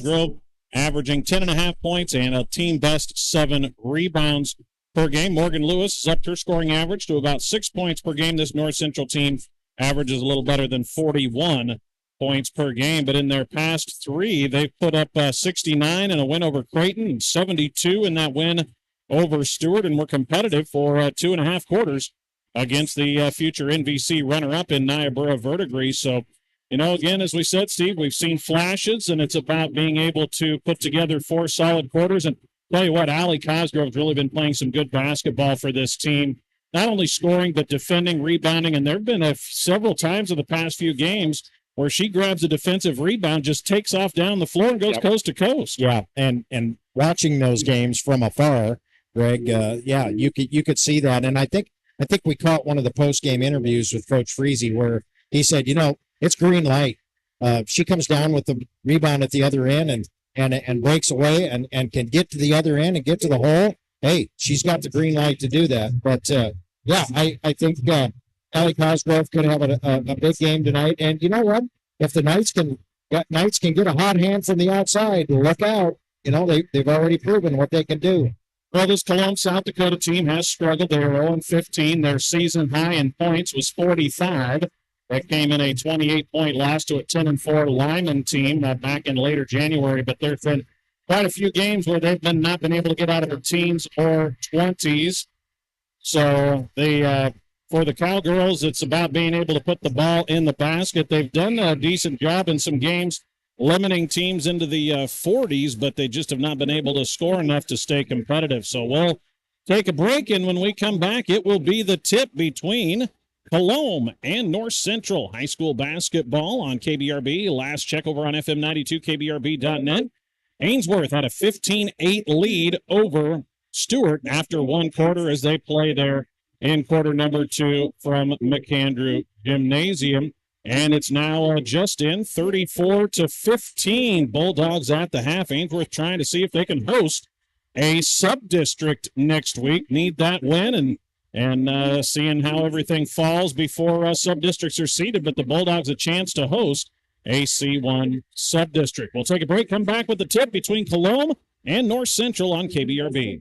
Grove, averaging 10.5 points and a team best 7 rebounds per game. Morgan Lewis has upped her scoring average to about 6 points per game. This North Central team averages a little better than 41 points per game. But in their past 3, they've put up 69 in a win over Creighton and 72 in that win over Stewart, and were competitive for 2.5 quarters against the future NVC runner-up in Niobrara Verdigris. So, again, as we said, Steve, we've seen flashes, and it's about being able to put together 4 solid quarters. And tell you what, Allie Cosgrove's really been playing some good basketball for this team, not only scoring but defending, rebounding. And there have been several times in the past few games where she grabs a defensive rebound, just takes off down the floor and goes coast to coast. Yeah, and watching those games from afar, Greg, you could see that. And I think we caught one of the post-game interviews with Coach Freese where he said, it's green light. She comes down with the rebound at the other end and breaks away and can get to the other end and get to the hole. Hey, she's got the green light to do that. But, I think Allie Cosgrove could have a big game tonight. And you know what? If the Knights can get a hot hand from the outside, look out. They've already proven what they can do. Well, this Colome, South Dakota team has struggled. They were 0-15. Their season high in points was 45. That came in a 28-point loss to a 10-4 Lyman team back in later January. But there's been quite a few games where they've not been able to get out of their teens or 20s. So for the Cowgirls, it's about being able to put the ball in the basket. They've done a decent job in some games limiting teams into the 40s, but they just have not been able to score enough to stay competitive. So we'll take a break, and when we come back, it will be the tip between Colome and North Central high school basketball on KBRB. Last check over on FM 92, KBRB.net. Ainsworth had a 15-8 lead over Stewart after 1 quarter as they play there in quarter number 2 from McAndrew Gymnasium. And it's now just in 34-15. Bulldogs at the half. Ainsworth trying to see if they can host a sub-district next week. Need that win and seeing how everything falls before sub-districts are seeded. But the Bulldogs a chance to host a C1 sub-district. We'll take a break, come back with the tip between Colome and North Central on KBRB.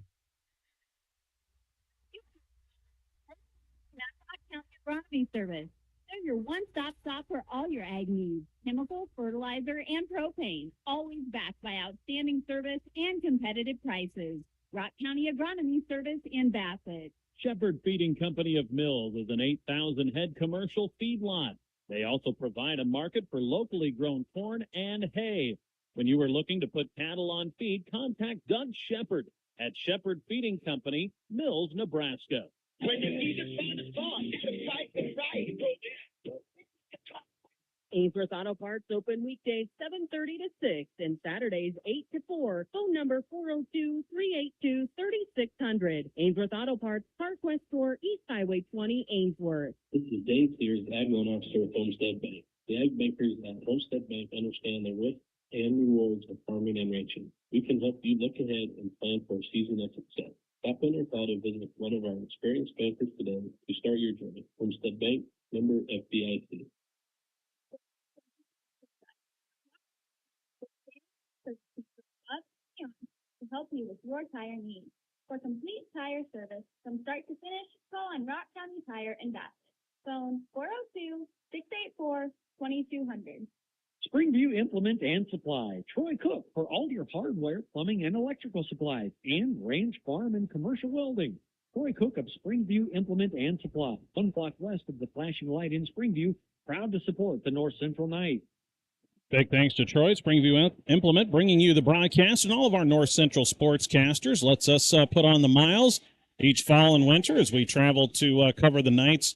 Agronomy Service. They're your one-stop shop for all your ag needs. Chemical, fertilizer, and propane. Always backed by outstanding service and competitive prices. Rock County Agronomy Service in Bassett. Shepherd Feeding Company of Mills is an 8,000-head commercial feedlot. They also provide a market for locally grown corn and hay. When you are looking to put cattle on feed, contact Doug Shepherd at Shepherd Feeding Company, Mills, Nebraska. When you need to find a song, it's a fight the right. Ainsworth Auto Parts open weekdays 7:30 to 6 and Saturdays 8 to 4. Phone number 402-382-3600. Ainsworth Auto Parts, Parkwest Store, East Highway 20, Ainsworth. This is Dave Sears, Ag Loan Officer with Homestead Bank. The ag bankers at Homestead Bank understand the risks and rewards of farming and ranching. We can help you look ahead and plan for a season of success. Stop in or call to visit one of our experienced bankers today to start your journey. Homestead Bank, member FDIC. To help you with your tire needs. For complete tire service from start to finish, call on Rock County Tire in Bassett. Phone 402-684-2200. Springview Implement and Supply. Troy Cook for all your hardware, plumbing, and electrical supplies. And Range Farm and Commercial Welding. Troy Cook of Springview Implement and Supply. 1 block west of the flashing light in Springview. Proud to support the North Central Knights. Big thanks to Troy, Springview Implement, bringing you the broadcast and all of our North Central sportscasters. Lets us put on the miles each fall and winter as we travel to cover the Knights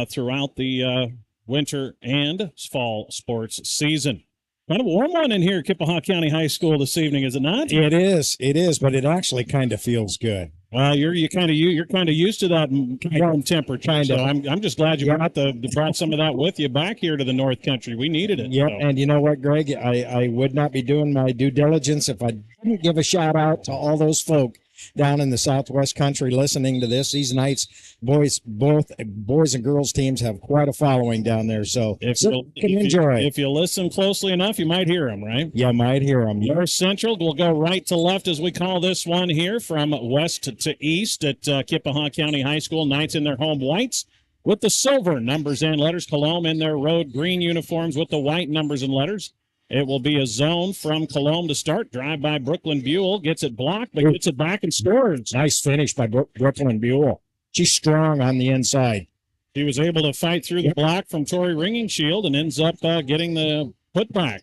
throughout the winter and fall sports season. Kind of a warm one in here at Kippahaw County High School this evening, is it not? It is, but it actually kind of feels good. Well, you're kind of used to that warm temperature. So I'm just glad you brought some of that with you back here to the North Country. We needed it. Yeah, so. And you know what, Greg? I would not be doing my due diligence if I didn't give a shout out to all those folk down in the Southwest country listening to this. These Knights both boys and girls teams have quite a following down there, so you can enjoy it. If you listen closely enough, you might hear them, right? You might hear them. North Central will go right to left, as we call this one here, from west to east at Kippahaw County High School. Knights in their home whites with the silver numbers and letters. Colome in their road green uniforms with the white numbers and letters. It will be a zone from Colome to start. Drive by Brooklyn Buell. Gets it blocked, but gets it back and scores. Nice finish by Brooklyn Buell. She's strong on the inside. She was able to fight through the block from Tori Ringing Shield and ends up getting the putback.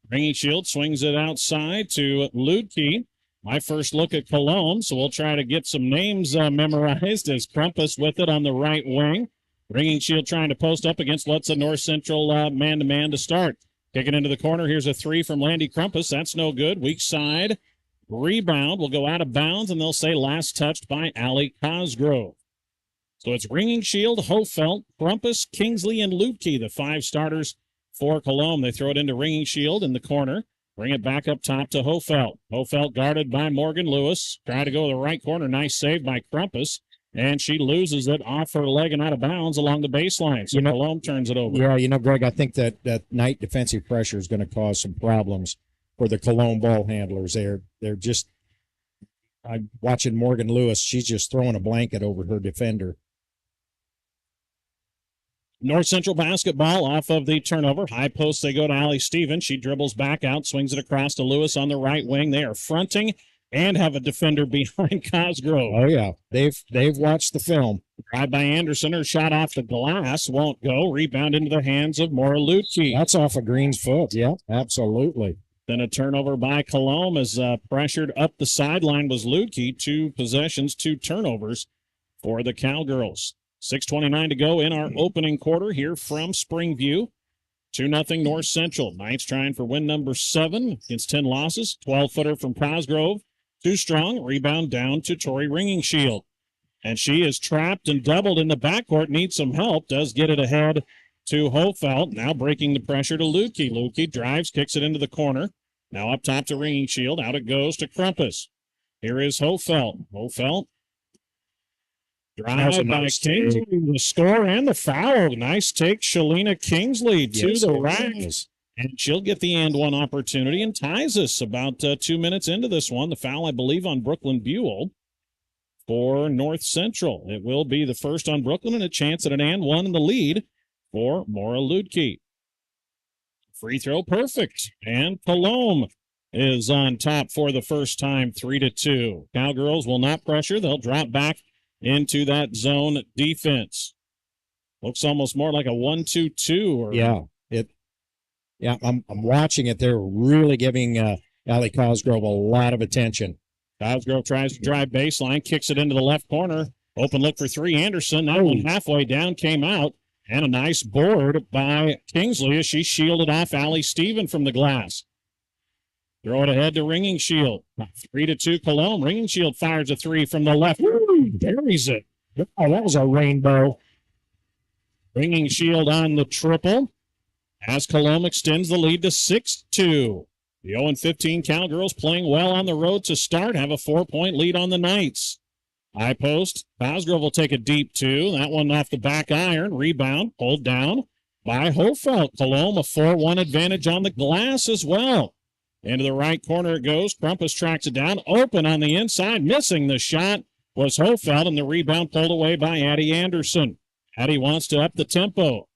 Ringing Shield swings it outside to Ludke. My first look at Colome, so we'll try to get some names memorized as Crumpus with it on the right wing. Ringing Shield trying to post up against Lutza North Central man-to-man to start. Kick it into the corner. Here's a three from Landy Crumpus. That's no good. Weak side. Rebound will go out of bounds, and they'll say last touched by Allie Cosgrove. So it's Ringing Shield, Hofelt, Crumpus, Kingsley, and Lutke, the 5 starters for Colome. They throw it into Ringing Shield in the corner. Bring it back up top to Hofelt. Hofelt guarded by Morgan Lewis. Try to go to the right corner. Nice save by Crumpus. And she loses it off her leg and out of bounds along the baseline. So Colome turns it over. Yeah, Greg, I think that Knight defensive pressure is going to cause some problems for the Colome ball handlers. They're just, I'm watching Morgan Lewis. She's just throwing a blanket over her defender. North Central basketball off of the turnover. High post, they go to Allie Stevens. She dribbles back out, swings it across to Lewis on the right wing. They are fronting and have a defender behind Cosgrove. Oh, yeah. They've watched the film. Drive by Anderson. Her shot off the glass won't go. Rebound into the hands of Maura Lutke. That's off of Green's foot. Yeah, absolutely. Then a turnover by Colome as pressured up the sideline was Lutke. 2 possessions, 2 turnovers for the Cowgirls. 6:29 to go in our opening quarter here from Springview. 2-0 North Central. Knights trying for win number 7 against 10 losses. 12-footer from Cosgrove. Too strong. Rebound down to Tori Ringing Shield. And she is trapped and doubled in the backcourt. Needs some help. Does get it ahead to Hofelt. Now breaking the pressure to Lutke. Lutke drives, kicks it into the corner. Now up top to Ringing Shield. Out it goes to Crumpus. Here is Hofelt. Hofelt. Drive by Kingsley, the score and the foul. Nice take, Shalina Kingsley to the rack. And she'll get the and one opportunity and ties us about 2 minutes into this one. The foul, I believe, on Brooklyn Buell for North Central. It will be the first on Brooklyn and a chance at an and one in the lead for Maura Lutke. Free throw, perfect. And Colome is on top for the first time, 3-2. Cowgirls will not pressure. They'll drop back into that zone defense. Looks almost more like a 1-2-2. I'm watching it. They're really giving Allie Cosgrove a lot of attention. Cosgrove tries to drive baseline, kicks it into the left corner. Open look for 3, Anderson. That one halfway down, came out. And a nice board by Kingsley as she shielded off Allie Stephen from the glass. Throw it ahead to Ringing Shield. 3-2 Colome. Ringing Shield fires a 3 from the left. Buries it. Oh, that was a rainbow. Ringing Shield on the triple as Colome extends the lead to 6-2. The 0-15 Cowgirls playing well on the road to start, have a 4-point lead on the Knights. High post. Cosgrove will take a deep 2. That one off the back iron. Rebound. Pulled down by Hofelt. Colome a 4-1 advantage on the glass as well. Into the right corner it goes. Crumpus tracks it down. Open on the inside. Missing the shot was Hofelt, and the rebound pulled away by Addie Anderson. Addie wants to up the tempo.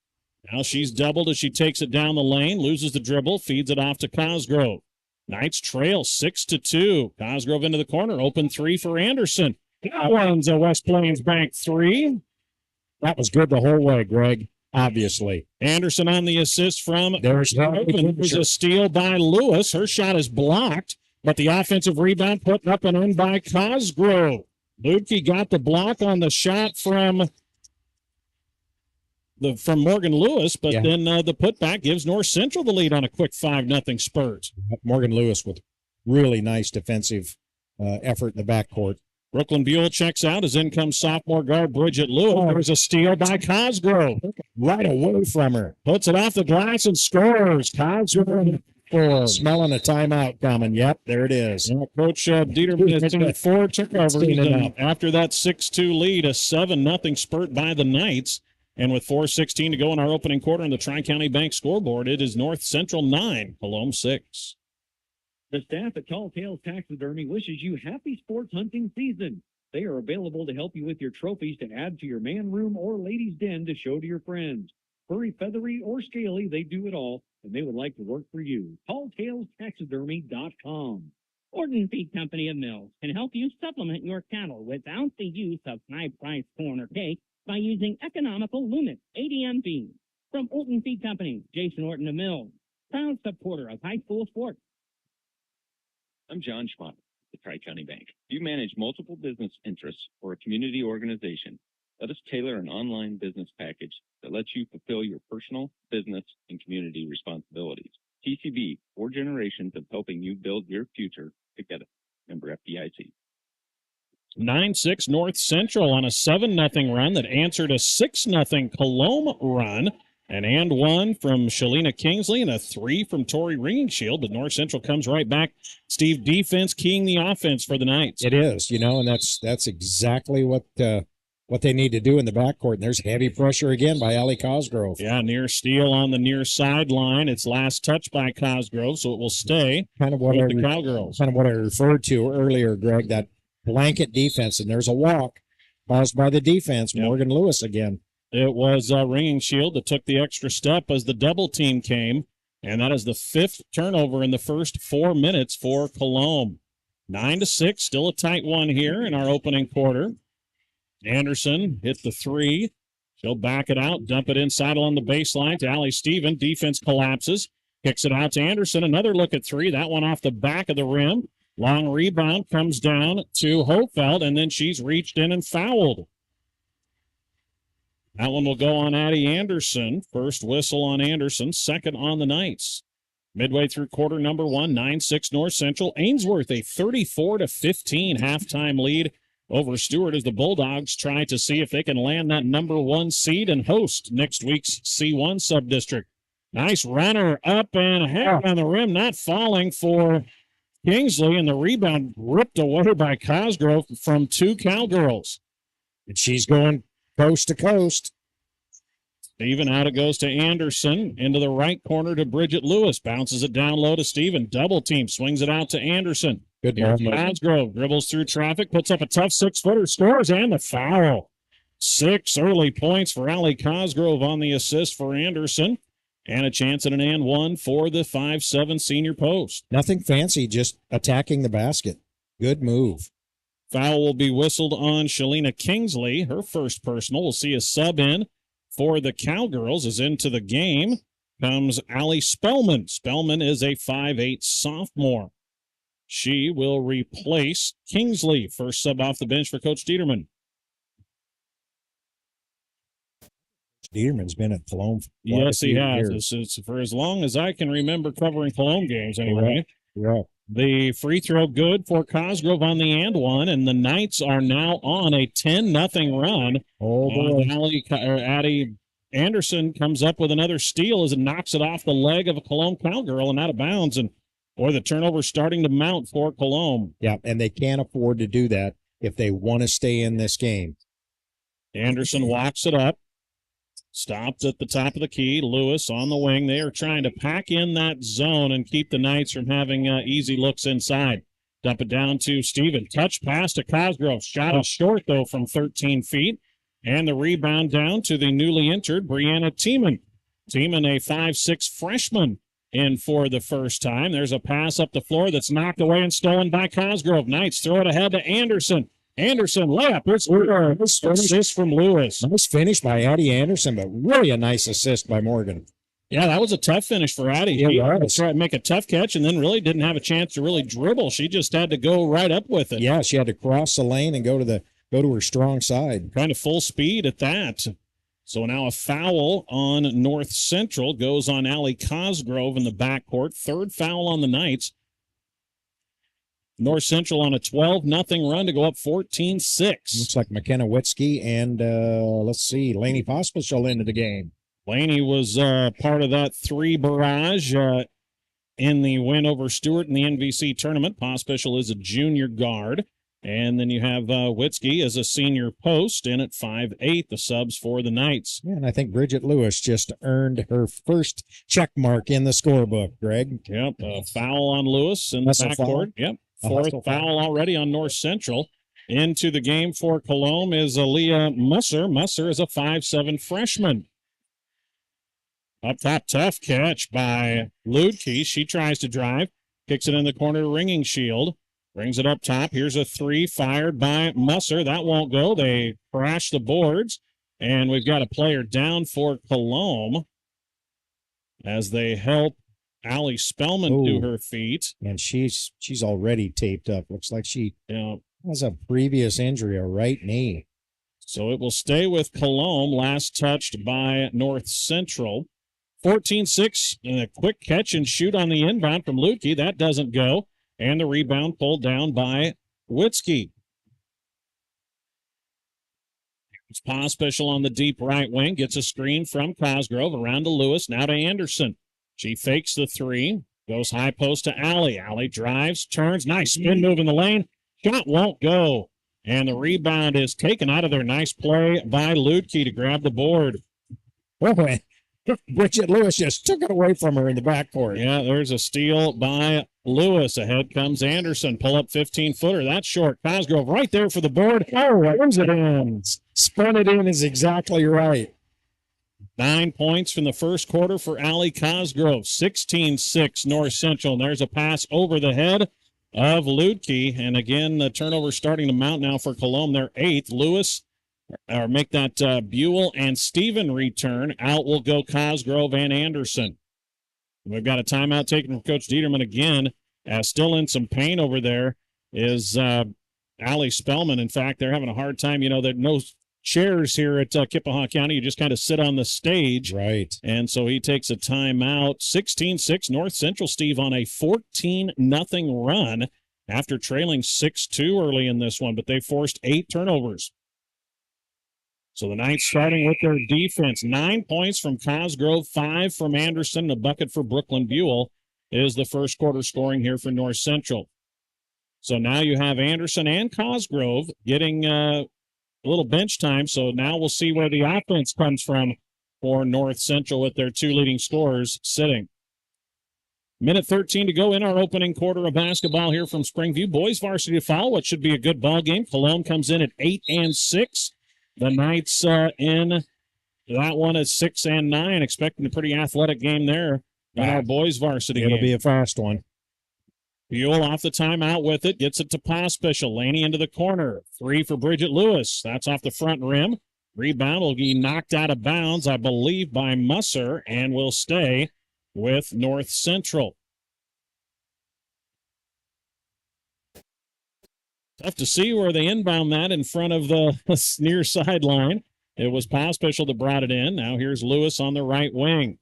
Now she's doubled as she takes it down the lane. Loses the dribble. Feeds it off to Cosgrove. Knights trail 6-2. Cosgrove into the corner. Open 3 for Anderson. That one's a West Plains Bank 3. That was good the whole way, Greg. Obviously. Anderson on the assist from There's a steal by Lewis. Her shot is blocked, but the offensive rebound put up and in by Cosgrove. Lutke got the block on the shot from Morgan Lewis, but then the putback gives North Central the lead on a quick 5-0 spurt. Morgan Lewis with really nice defensive effort in the backcourt. Brooklyn Buell checks out as in comes sophomore guard Bridget Lewis. There's a steal by Cosgrove. Right away from her. Puts it off the glass and scores. Cosgrove 4. Smelling a timeout coming. Yep, there it is. Yeah, Coach Dieterman has seen 4 turnovers. Seen enough. After that 6-2 lead, a 7-0 spurt by the Knights. And with 4:16 to go in our opening quarter on the Tri-County Bank scoreboard, it is North Central 9, Colome 6. The staff at Tall Tales Taxidermy wishes you happy sports hunting season. They are available to help you with your trophies to add to your man room or ladies' den to show to your friends. Furry, feathery, or scaly, they do it all, and they would like to work for you. TallTalesTaxidermy.com. Orton Feed Company of Mills can help you supplement your cattle without the use of high-priced corn or cake by using economical Lumet ADM feed. From Orton Feed Company, Jason Orton of Mills, proud supporter of high school sports. I'm John Schmott, the Tri-County Bank. Do you manage multiple business interests for a community organization? Let us tailor an online business package that lets you fulfill your personal, business, and community responsibilities. TCB, 4 generations of helping you build your future together. Member FDIC. 9-6 North Central on a 7-0 run that answered a 6-0 Colome run. And 1 from Shalina Kingsley and a 3 from Tori Ringingshield. But North Central comes right back. Steve, defense keying the offense for the Knights. It is, and that's exactly what they need to do in the backcourt. And there's heavy pressure again by Allie Cosgrove. Yeah, near steal on the near sideline. It's last touch by Cosgrove, so it will stay Kind of what with the Cowgirls. Kind of what I referred to earlier, Greg, that blanket defense. And there's a walk caused by the defense. Yep. Morgan Lewis again. It was Ringingshield that took the extra step as the double team came, and that is the 5th turnover in the first 4 minutes for Colome. 9-6, still a tight one here in our opening quarter. Anderson hit the 3. She'll back it out, dump it inside along the baseline to Allie Steven. Defense collapses, kicks it out to Anderson. Another look at 3. That one off the back of the rim. Long rebound comes down to Hofeld, and then she's reached in and fouled. That one will go on Addie Anderson. First whistle on Anderson, second on the Knights. Midway through quarter number 1, 9-6 North Central. Ainsworth a 34-15 halftime lead over Stewart as the Bulldogs try to see if they can land that number 1 seed and host next week's C1 sub-district. Nice runner up and ahead on the rim, not falling for Kingsley, and the rebound ripped away by Cosgrove from 2 Cowgirls. And she's going coast to coast. Steven out it goes to Anderson. Into the right corner to Bridget Lewis. Bounces it down low to Steven. Double team. Swings it out to Anderson. Good Here's ball. Cosgrove dribbles through traffic. Puts up a tough 6-footer. Scores and the foul. 6 early points for Allie Cosgrove on the assist for Anderson. And a chance at an and 1 for the 5'7" senior post. Nothing fancy, just attacking the basket. Good move. Foul will be whistled on Shalina Kingsley. Her first personal. We'll see a sub in for the Cowgirls. As into the game comes Allie Spellman. Spellman is a 5'8" sophomore. She will replace Kingsley. First sub off the bench for Coach Dieterman. Dieterman's been at Colome for Yes, he has. years. It's for as long as I can remember covering Colome games anyway. Yeah. The free throw good for Cosgrove on the and 1, and the Knights are now on a 10-0 run. Oh, boy. Addie Anderson comes up with another steal as it knocks it off the leg of a Colome Cowgirl and out of bounds. And boy, the turnover's starting to mount for Colome. Yeah, and they can't afford to do that if they want to stay in this game. Anderson walks it up. Stopped at the top of the key. Lewis on the wing. They are trying to pack in that zone and keep the Knights from having easy looks inside. Dump it down to Steven. Touch pass to Cosgrove. Shot is short, though, from 13 feet. And the rebound down to the newly entered Brianna Tiemann. Tiemann, a 5'6" freshman, in for the first time. There's a pass up the floor that's knocked away and stolen by Cosgrove. Knights throw it ahead to Anderson. Anderson layup. It's assist from Lewis. Nice finish by Addie Anderson, but really a nice assist by Morgan. Yeah, that was a tough finish for Addie. It She was. tried to make a tough catch and then really didn't have a chance to really dribble. She just had to go right up with it. Yeah, she had to cross the lane and go to her strong side. Kind of full speed at that. So now a foul on North Central goes on Allie Cosgrove in the backcourt. Third foul on the Knights. North Central on a 12-0 run to go up 14-6. Looks like McKenna Witzke and, Laney Pospisil into the game. Laney was part of that 3 barrage. in the win over Stewart in the NVC tournament. Pospisil is a junior guard. And then you have Witzke as a senior post in at 5'8", the subs for the Knights. Yeah, and I think Bridget Lewis just earned her first check mark in the scorebook, Greg. Yep, a foul on Lewis in the backcourt. Yep, fourth foul already on North Central. Into the game for Colome is Aaliyah Musser. Musser is a 5'7" freshman. Up top, tough catch by Ludke. She tries to drive, kicks it in the corner, Ringing Shield. Brings it up top. Here's a three fired by Musser. That won't go. They crash the boards. And we've got a player down for Colome as they help Allie Spellman to her feet. And she's already taped up. Looks like she has a previous injury, a right knee. So it will stay with Colome, last touched by North Central. 14-6, and a quick catch and shoot on the inbound from Lutke. That doesn't go. And the rebound pulled down by Witzke. It's Pospisil on the deep right wing. Gets a screen from Cosgrove. Around to Lewis. Now to Anderson. She fakes the three. Goes high post to Allie. Allie drives, turns. Nice spin move in the lane. Shot won't go. And the rebound is taken out of there. Nice play by Lutke to grab the board. Oh, Bridget Lewis just took it away from her in the backcourt. Yeah, there's a steal by Lewis. Ahead comes Anderson. Pull up 15-footer. That's short. Cosgrove right there for the board. Oh, runs it in. Spun it in is exactly right. 9 points from the first quarter for Allie Cosgrove. 16-6 North Central. And there's a pass over the head of Ludke. And again, the turnover starting to mount now for Colome. They're eighth. Lewis or make that Buell and Steven return. Out will go Cosgrove and Anderson. We've got a timeout taken from Coach Dieterman again. Still in some pain over there is Allie Spellman. In fact, they're having a hard time. You know, there are no chairs here at Kippahaw County. You just kind of sit on the stage. Right. And so he takes a timeout. 16-6 North Central, Steve, on a 14-0 run after trailing 6-2 early in this one. But they forced 8 turnovers. So the Knights starting with their defense. 9 points from Cosgrove, 5 from Anderson, a bucket for Brooklyn Buell is the first quarter scoring here for North Central. So now you have Anderson and Cosgrove getting a little bench time. So now we'll see where the offense comes from for North Central with their 2 leading scorers sitting. Minute 13 to go in our opening quarter of basketball here from Springview. Boys varsity foul, what should be a good ball game. Colome comes in at 8-6. The Knights in that one is 6-9, expecting a pretty athletic game there in our boys varsity It'll game. be a fast one. Buell off the timeout with it, gets it to Pospisil. Laney into the corner. 3 for Bridget Lewis. That's off the front rim. Rebound will be knocked out of bounds, I believe, by Musser, and will stay with North Central. Tough to see where they inbound that in front of the near sideline. It was Pospisil that brought it in. Now here's Lewis on the right wing.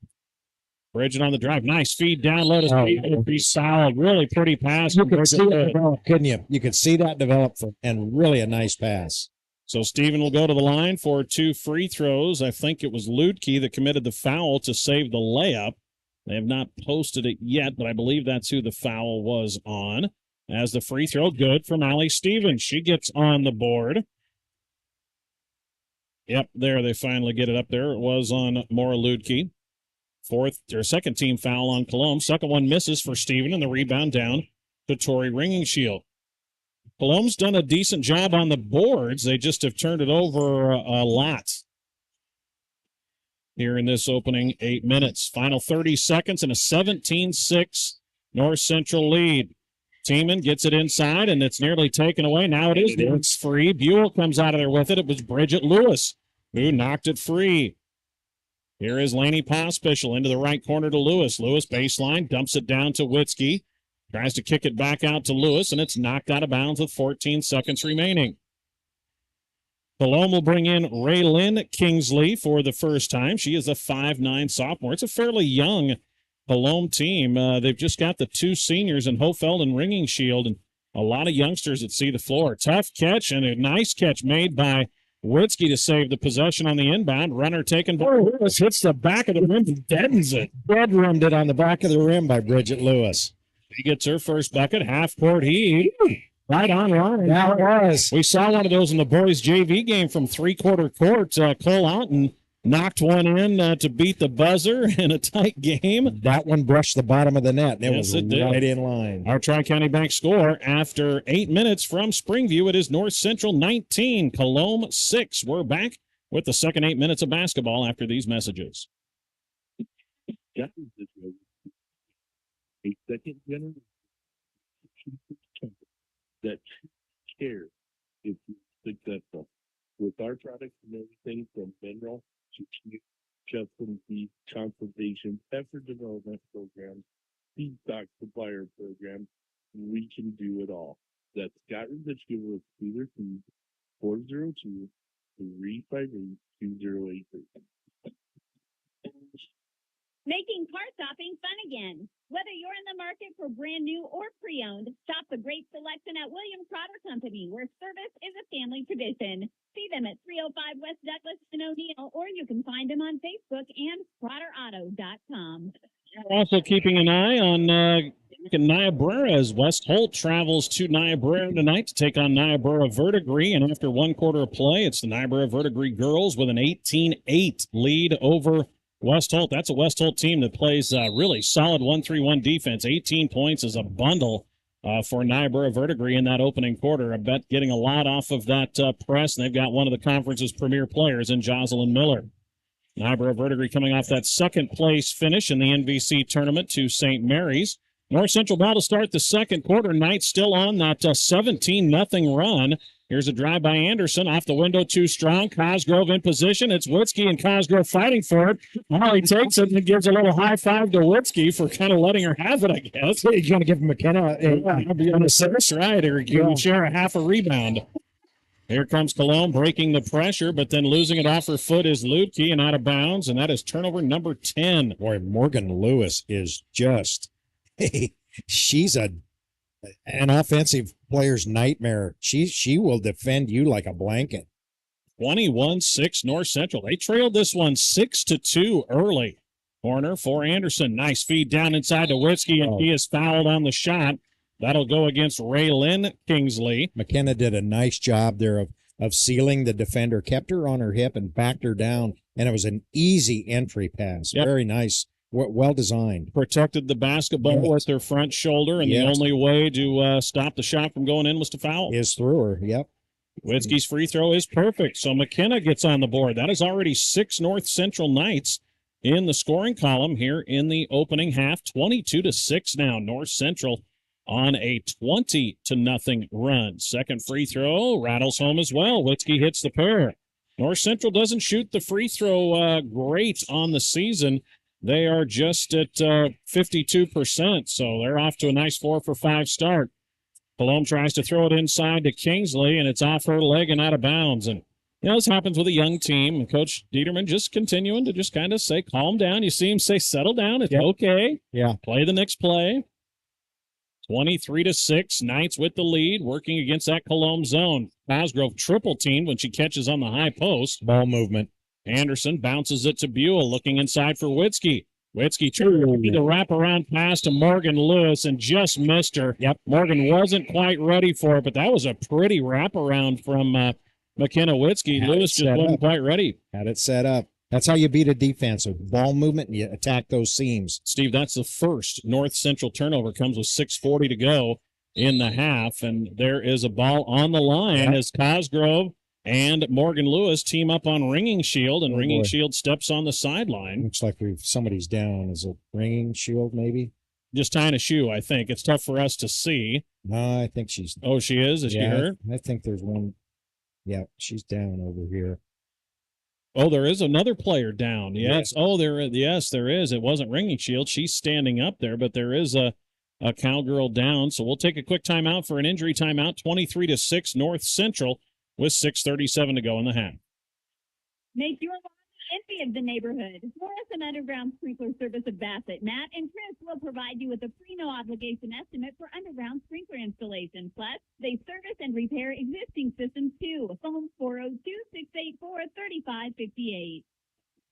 Bridget on the drive. Nice feed down low to be solid. Really pretty pass. You could see that develop, couldn't you? You could see that develop, and really a nice pass. So Steven will go to the line for 2 free throws. I think it was Ludke that committed the foul to save the layup. They have not posted it yet, but I believe that's who the foul was on. As the free throw, good from Allie Stevens. She gets on the board. Yep, there they finally get it up there. It was on Maura Ludke. Second team foul on Colome. Second one misses for Steven, and the rebound down to Tori Ringing Shield. Colome's done a decent job on the boards. They just have turned it over a lot here in this opening 8 minutes. Final 30 seconds and a 17-6 North Central lead. Tiemann gets it inside, and it's nearly taken away. Now it is. It's free. Buell comes out of there with it. It was Bridget Lewis who knocked it free. Here is Laney Pospisil into the right corner to Lewis. Lewis baseline, dumps it down to Witzke. Tries to kick it back out to Lewis, and it's knocked out of bounds with 14 seconds remaining. Colome will bring in Raylyn Kingsley for the first time. She is a 5'9" sophomore. It's a fairly young Colome team. They've just got the 2 seniors in Hofeld and Ringing Shield, and a lot of youngsters that see the floor. Tough catch, and a nice catch made by Witzke to save the possession on the inbound. Runner taken by Lewis, hits the back of the rim and deadens it. Dead-rummed it on the back of the rim by Bridget Lewis. He gets her first bucket, half-court heave. Right on line. That was. We saw one of those in the boys' JV game from three-quarter court. Cole Outen knocked one in to beat the buzzer in a tight game. That one brushed the bottom of the net, and Yes, it it was right did. in line. Our Tri-County Bank score after 8 minutes from Springview. It is North Central 19, Colome 6. We're back with the second 8 minutes of basketball after these messages. A second generation that cares if you're successful. With our products and everything from mineral to custom seed consultation, effort development programs, feedstock supplier programs, we can do it all. That's Scott Rosichka with Cedar Seed, 402-358-2083. Making car shopping fun again. Whether you're in the market for brand new or pre-owned, shop the great selection at Williams Trotter Company, where service is a family tradition. See them at 305 West Douglas in O'Neill, or you can find them on Facebook and TrotterAuto.com. We're also keeping an eye on Niobrara as West Holt travels to Niobrara tonight to take on Niobrara Verdigris. And after one quarter of play, it's the Niobrara Verdigris girls with an 18-8 lead over West Holt. That's a West Holt team that plays really solid 1-3-1 defense. 18 points is a bundle for Niobrara Verdigris in that opening quarter. I bet getting a lot off of that press, and they've got one of the conference's premier players in Jocelyn Miller. Niobrara Verdigris coming off that second place finish in the NVC tournament to St. Mary's. North Central about to start the second quarter. Knight still on that 17-0 run. Here's a drive by Anderson. Off the window, too strong. Cosgrove in position. It's Witzke and Cosgrove fighting for it. Molly takes it and gives a little high five to Witzke for kind of letting her have it, I guess. He's going to give McKenna an assist, right? Or you can share a half a rebound. Here comes Colome breaking the pressure, but then losing it off her foot is Ludke and out of bounds, and that is turnover number 10. Boy, Morgan Lewis is just, she's an offensive player's nightmare. She will defend you like a blanket. 21-6 North Central. They trailed this one 6-2 early. Corner for Anderson. Nice feed down inside to Witzke, and he is fouled on the shot. That'll go against Raylyn Kingsley. McKenna did a nice job there of sealing the defender, kept her on her hip and backed her down, and it was an easy entry pass. Yep. Very nice. Well designed. Protected the basketball with her front shoulder, and the only way to stop the shot from going in was to foul. Is through her, yep. Witzke's free throw is perfect, so McKenna gets on the board. That is already 6 North Central Knights in the scoring column here in the opening half. 22-6 now. North Central on a 20-0 run. Second free throw rattles home as well. Witzke hits the pair. North Central doesn't shoot the free throw great on the season. They are just at 52%, so they're off to a nice 4 for 5 start. Colome tries to throw it inside to Kingsley, and it's off her leg and out of bounds. And this happens with a young team, and Coach Dieterman just continuing to just kind of say, calm down. You see him say, settle down. It's okay. Yeah. Play the next play. 23-6, Knights with the lead, working against that Colome zone. Cosgrove triple teamed when she catches on the high post. Ball movement. Anderson bounces it to Buell, looking inside for Witzke. Witzke trying the wraparound pass to Morgan Lewis and just missed her. Yep. Morgan wasn't quite ready for it, but that was a pretty wraparound from McKenna Witzke. Lewis just wasn't quite ready. Had it set up. That's how you beat a defense with ball movement and you attack those seams. Steve, that's the first North Central turnover. Comes with 6:40 to go in the half, and there is a ball on the line as Cosgrove and Morgan Lewis team up on Ringing Shield, and Ringing Shield steps on the sideline. Looks like somebody's down. Is it Ringing Shield maybe? Just tying a shoe, I think. It's tough for us to see. No, I think she's... Oh, she is? Is she hurt? I think there's one. Yeah, she's down over here. Oh, there is another player down. Yes. Oh, there is. It wasn't Ringing Shield. She's standing up there, but there is a Cowgirl down. So we'll take a quick timeout for an injury timeout. 23-6 North Central with 6:37 to go in the half. Make your lawn envy of the neighborhood. Morrison Underground Sprinkler Service of Bassett. Matt and Chris will provide you with a free no-obligation estimate for underground sprinkler installation. Plus, they service and repair existing systems, too. Phone 402-684-3558.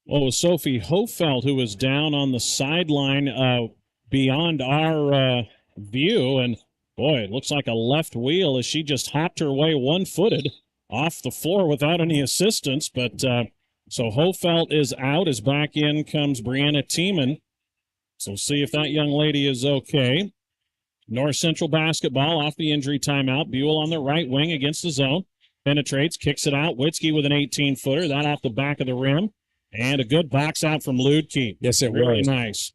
Well, it was Sophie Hofeld who was down on the sideline beyond our view, and boy, it looks like a left wheel as she just hopped her way one-footed off the floor without any assistance. But so Hofeld is out. As back in comes Brianna Tiemann. So see if that young lady is okay. North Central basketball off the injury timeout. Buell on the right wing against the zone. Penetrates, kicks it out. Witzke with an 18-footer. That off the back of the rim. And a good box out from Ludke. Yes, it Very was. nice.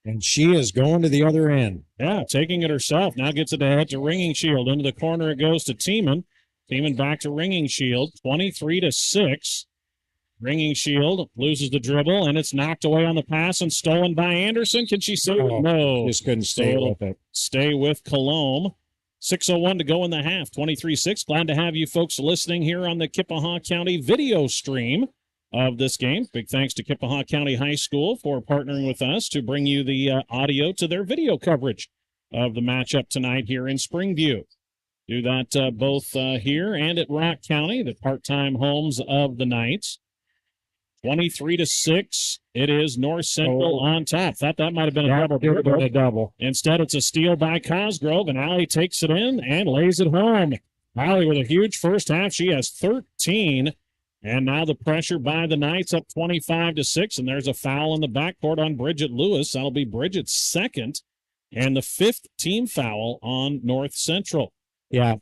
And she is going to the other end. Yeah, taking it herself. Now gets it ahead to Ringing Shield. Into the corner it goes to Tiemann. Tiemann back to Ringing Shield. 23-6. Ringing Shield loses the dribble, and it's knocked away on the pass and stolen by Anderson. Can she save it? No. Just couldn't stay with it. Stay with Colome. 6:01 to go in the half. 23-6. Glad to have you folks listening here on the Kippahaw County video stream of this game. Big thanks to Kippahaw County High School for partnering with us to bring you the audio to their video coverage of the matchup tonight here in Springview. Do that both here and at Rock County, the part-time homes of the Knights. 23-6. It is North Central on top. Thought that might have been a double. Instead, it's a steal by Cosgrove, and Allie takes it in and lays it home. Allie with a huge first half. She has 13. And now the pressure by the Knights up 25-6, and there's a foul in the backcourt on Bridget Lewis. That'll be Bridget's second, and the fifth team foul on North Central. Yeah,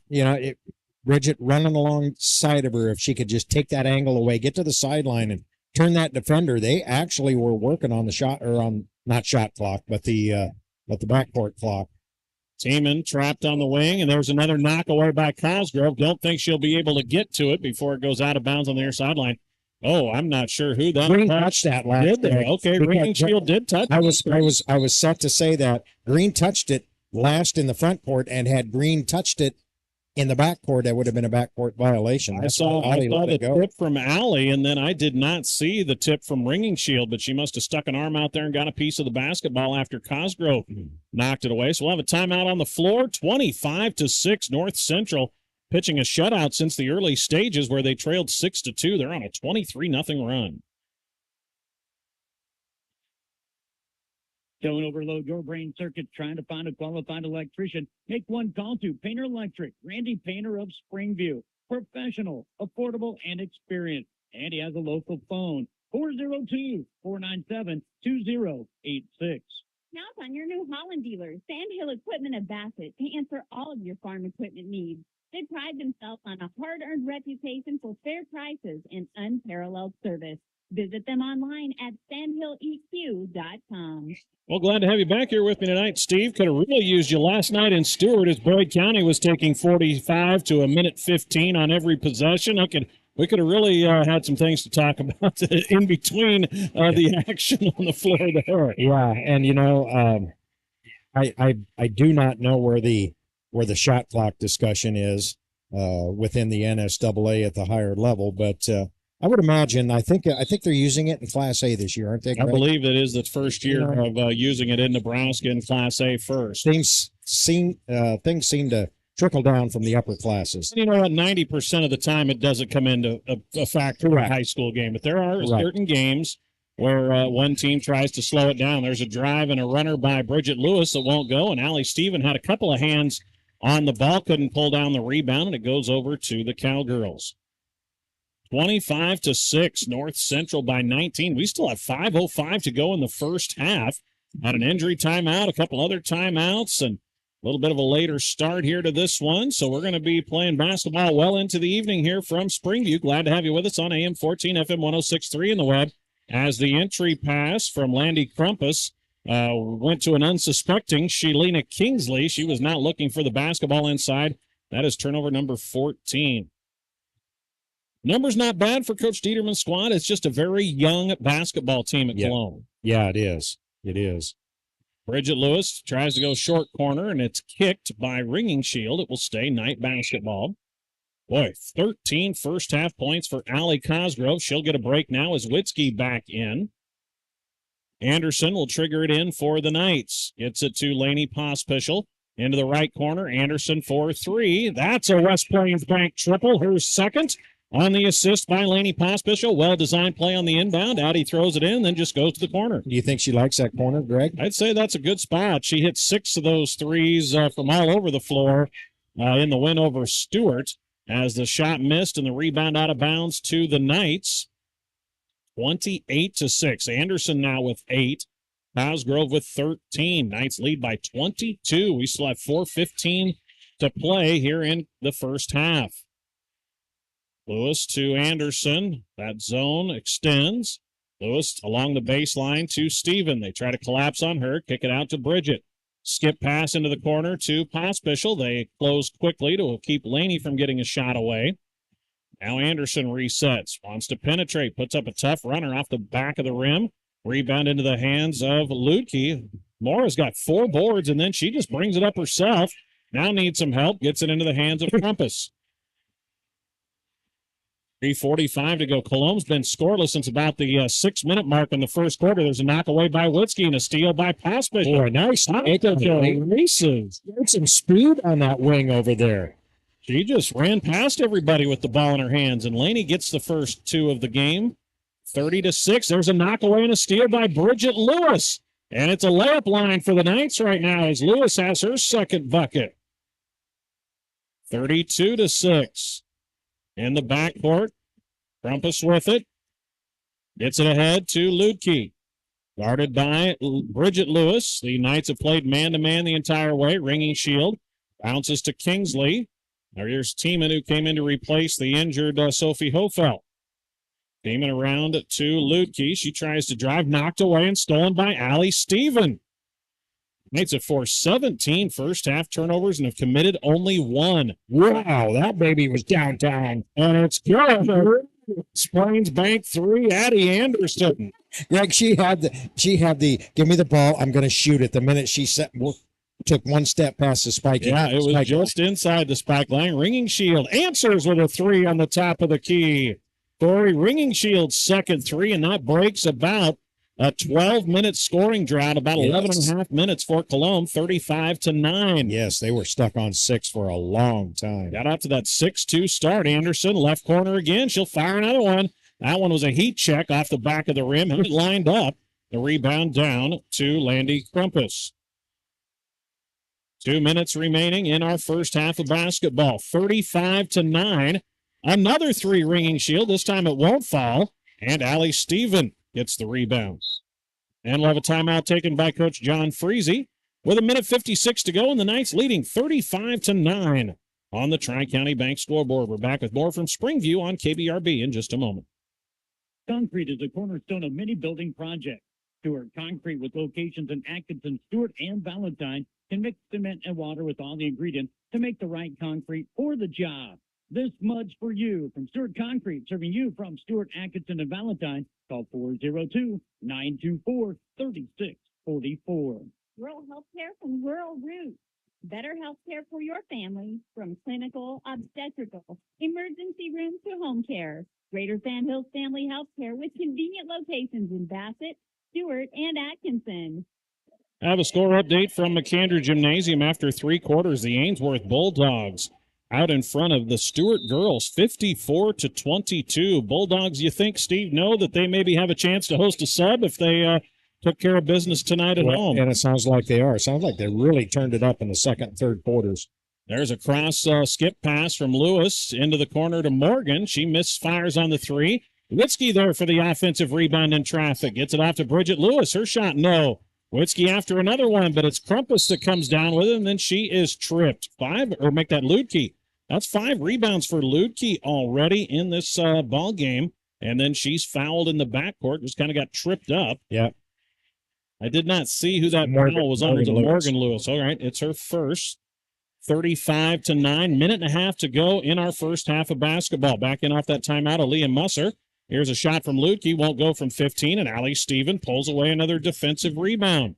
Bridget running alongside of her, if she could just take that angle away, get to the sideline and turn that defender. They actually were working on the shot, or on not shot clock, but the backcourt clock. Tiemann trapped on the wing, and there's another knock away by Cosgrove. Don't think she'll be able to get to it before it goes out of bounds on the near sideline. Oh, I'm not sure who that Green touched that last. Did they? Okay, Ringing Shield did touch. I was set to say that Green touched it last in the front court, and had Green touched it in the backcourt, that would have been a backcourt violation. I saw the tip from Allie, and then I did not see the tip from Ringing Shield, but she must have stuck an arm out there and got a piece of the basketball after Cosgrove knocked it away. So we'll have a timeout on the floor. 25-6 North Central, pitching a shutout since the early stages where they trailed 6-2. They're on a 23-0 run. Don't overload your brain circuits trying to find a qualified electrician. Make one call to Painter Electric, Randy Painter of Springview. Professional, affordable, and experienced. And he has a local phone, 402-497-2086. Now it's on your New Holland dealer, Sandhill Equipment of Bassett, to answer all of your farm equipment needs. They pride themselves on a hard-earned reputation for fair prices and unparalleled service. Visit them online at sandhilleq.com. Well, glad to have you back here with me tonight, Steve. Could have really used you last night in Stewart as Boyd County was taking 45 to a minute 15 on every possession. We could have really had some things to talk about in between the action on the floor there. Yeah, and I do not know where the shot clock discussion is within the NSAA at the higher level, but I would imagine. I think they're using it in Class A this year, aren't they? I believe it is the first year of using it in Nebraska in Class A first. Things seem to trickle down from the upper classes. You know what? 90% of the time, it doesn't come into a factor in a high school game, but there are certain games where one team tries to slow it down. There's a drive and a runner by Bridget Lewis that won't go, and Allie Stephen had a couple of hands on the ball, couldn't pull down the rebound, and it goes over to the Cowgirls. 25-6, North Central by 19. We still have 5:05 to go in the first half. Had an injury timeout, a couple other timeouts, and a little bit of a later start here to this one. So we're going to be playing basketball well into the evening here from Springview. Glad to have you with us on AM 14, FM 106.3 in the web. As the entry pass from Landy Crumpus went to an unsuspecting Shelina Kingsley. She was not looking for the basketball inside. That is turnover number 14. Numbers not bad for Coach Dieterman's squad. It's just a very young basketball team at Colome. Yeah, it is. It is. Bridget Lewis tries to go short corner, and it's kicked by Ringing Shield. It will stay night basketball. Boy, 13 first-half points for Allie Cosgrove. She'll get a break now as Witzke back in. Anderson will trigger it in for the Knights. Gets it to Laney Pospischel. Into the right corner. Anderson for three. That's a West Plains Bank triple. Her second on the assist by Laney Pospischel. Well-designed play on the inbound. Addie throws it in, then just goes to the corner. Do you think she likes that corner, Greg? I'd say that's a good spot. She hit 6 of those threes from all over the floor in the win over Stewart as the shot missed and the rebound out of bounds to the Knights. 28-6. Anderson now with 8. Cosgrove with 13. Knights lead by 22. We still have 4:15 to play here in the first half. Lewis to Anderson. That zone extends. Lewis along the baseline to Steven. They try to collapse on her. Kick it out to Bridget. Skip pass into the corner to Pospischel. They close quickly to keep Laney from getting a shot away. Now Anderson resets. Wants to penetrate. Puts up a tough runner off the back of the rim. Rebound into the hands of Ludke. Mora's got 4 boards, and then she just brings it up herself. Now needs some help. Gets it into the hands of Compass. 3:45 to go. Colome's been scoreless since about the 6-minute mark in the first quarter. There's a knockaway by Witzke and a steal by Pospischel. Boy, nice. Races. There's some speed on that wing over there. She just ran past everybody with the ball in her hands, and Laney gets the first 2 of the game. 30-6. There's a knockaway and a steal by Bridget Lewis. And it's a layup line for the Knights right now as Lewis has her second bucket. 32-6. In the backcourt. Crumpus with it. Gets it ahead to Ludke. Guarded by Bridget Lewis. The Knights have played man-to-man the entire way. Ringing shield. Bounces to Kingsley. Now here's Tiemann, who came in to replace the injured Sophie Hofeld. Tiemann around to Ludke. She tries to drive. Knocked away and stolen by Allie Steven. Knights have forced 17 first-half turnovers and have committed only 1. Wow, that baby was downtown. And it's good. Plains Bank 3, Addie Anderson. Greg, she had the give me the ball, I'm going to shoot it. The minute she took one step past the spike. Yeah, it was just inside the spike line. Ringing shield answers with a 3 on the top of the key. Corey Ringing Shield's second 3, and that breaks about a 12-minute scoring drought, about 11 and a half minutes for Colome, 35-9. Yes, they were stuck on 6 for a long time. Got out to that 6-2 start. Anderson, left corner again. She'll fire another one. That one was a heat check off the back of the rim. It lined up. The rebound down to Landy Crumpus. 2 minutes remaining in our first half of basketball. 35-9. Another 3 Ringing Shield. This time it won't fall. And Allie Steven gets the rebound. And we'll have a timeout taken by Coach John Freese with 1:56 to go, and the Knights leading 35-9 on the Tri-County Bank scoreboard. We're back with more from Springview on KBRB in just a moment. Concrete is a cornerstone of many building projects. Stewart Concrete, with locations in Atkinson, Stewart, and Valentine, can mix cement and water with all the ingredients to make the right concrete for the job. This mud's for you from Stewart Concrete, serving you from Stewart, Atkinson, and Valentine. Call 402-924-3644. Rural health care from Rural Roots. Better health care for your family, from clinical, obstetrical, emergency room to home care. Greater Sand Hills Family Health Care with convenient locations in Bassett, Stewart, and Atkinson. I have a score update from McAndrew Gymnasium after 3 quarters. The Ainsworth Bulldogs out in front of the Stewart girls, 54-22. Bulldogs, you think, Steve, know that they maybe have a chance to host a sub if they took care of business tonight at home? And it sounds like they are. It sounds like they really turned it up in the second and third quarters. There's a cross skip pass from Lewis into the corner to Morgan. She misfires on the 3. Witzke there for the offensive rebound in traffic. Gets it off to Bridget Lewis. Her shot, no. Witzke after another one, but it's Crumpus that comes down with it, and then she is tripped. 5, or make that Ludke. That's 5 rebounds for Ludke already in this ball game, and then she's fouled in the backcourt. Just kind of got tripped up. Yeah. I did not see who that foul was on. It was Morgan Lewis. All right, it's her first. 35-9, minute and a half to go in our first half of basketball. Backing off that timeout, Aaliyah Musser. Here's a shot from Ludke, won't go from 15, and Allie Steven pulls away another defensive rebound.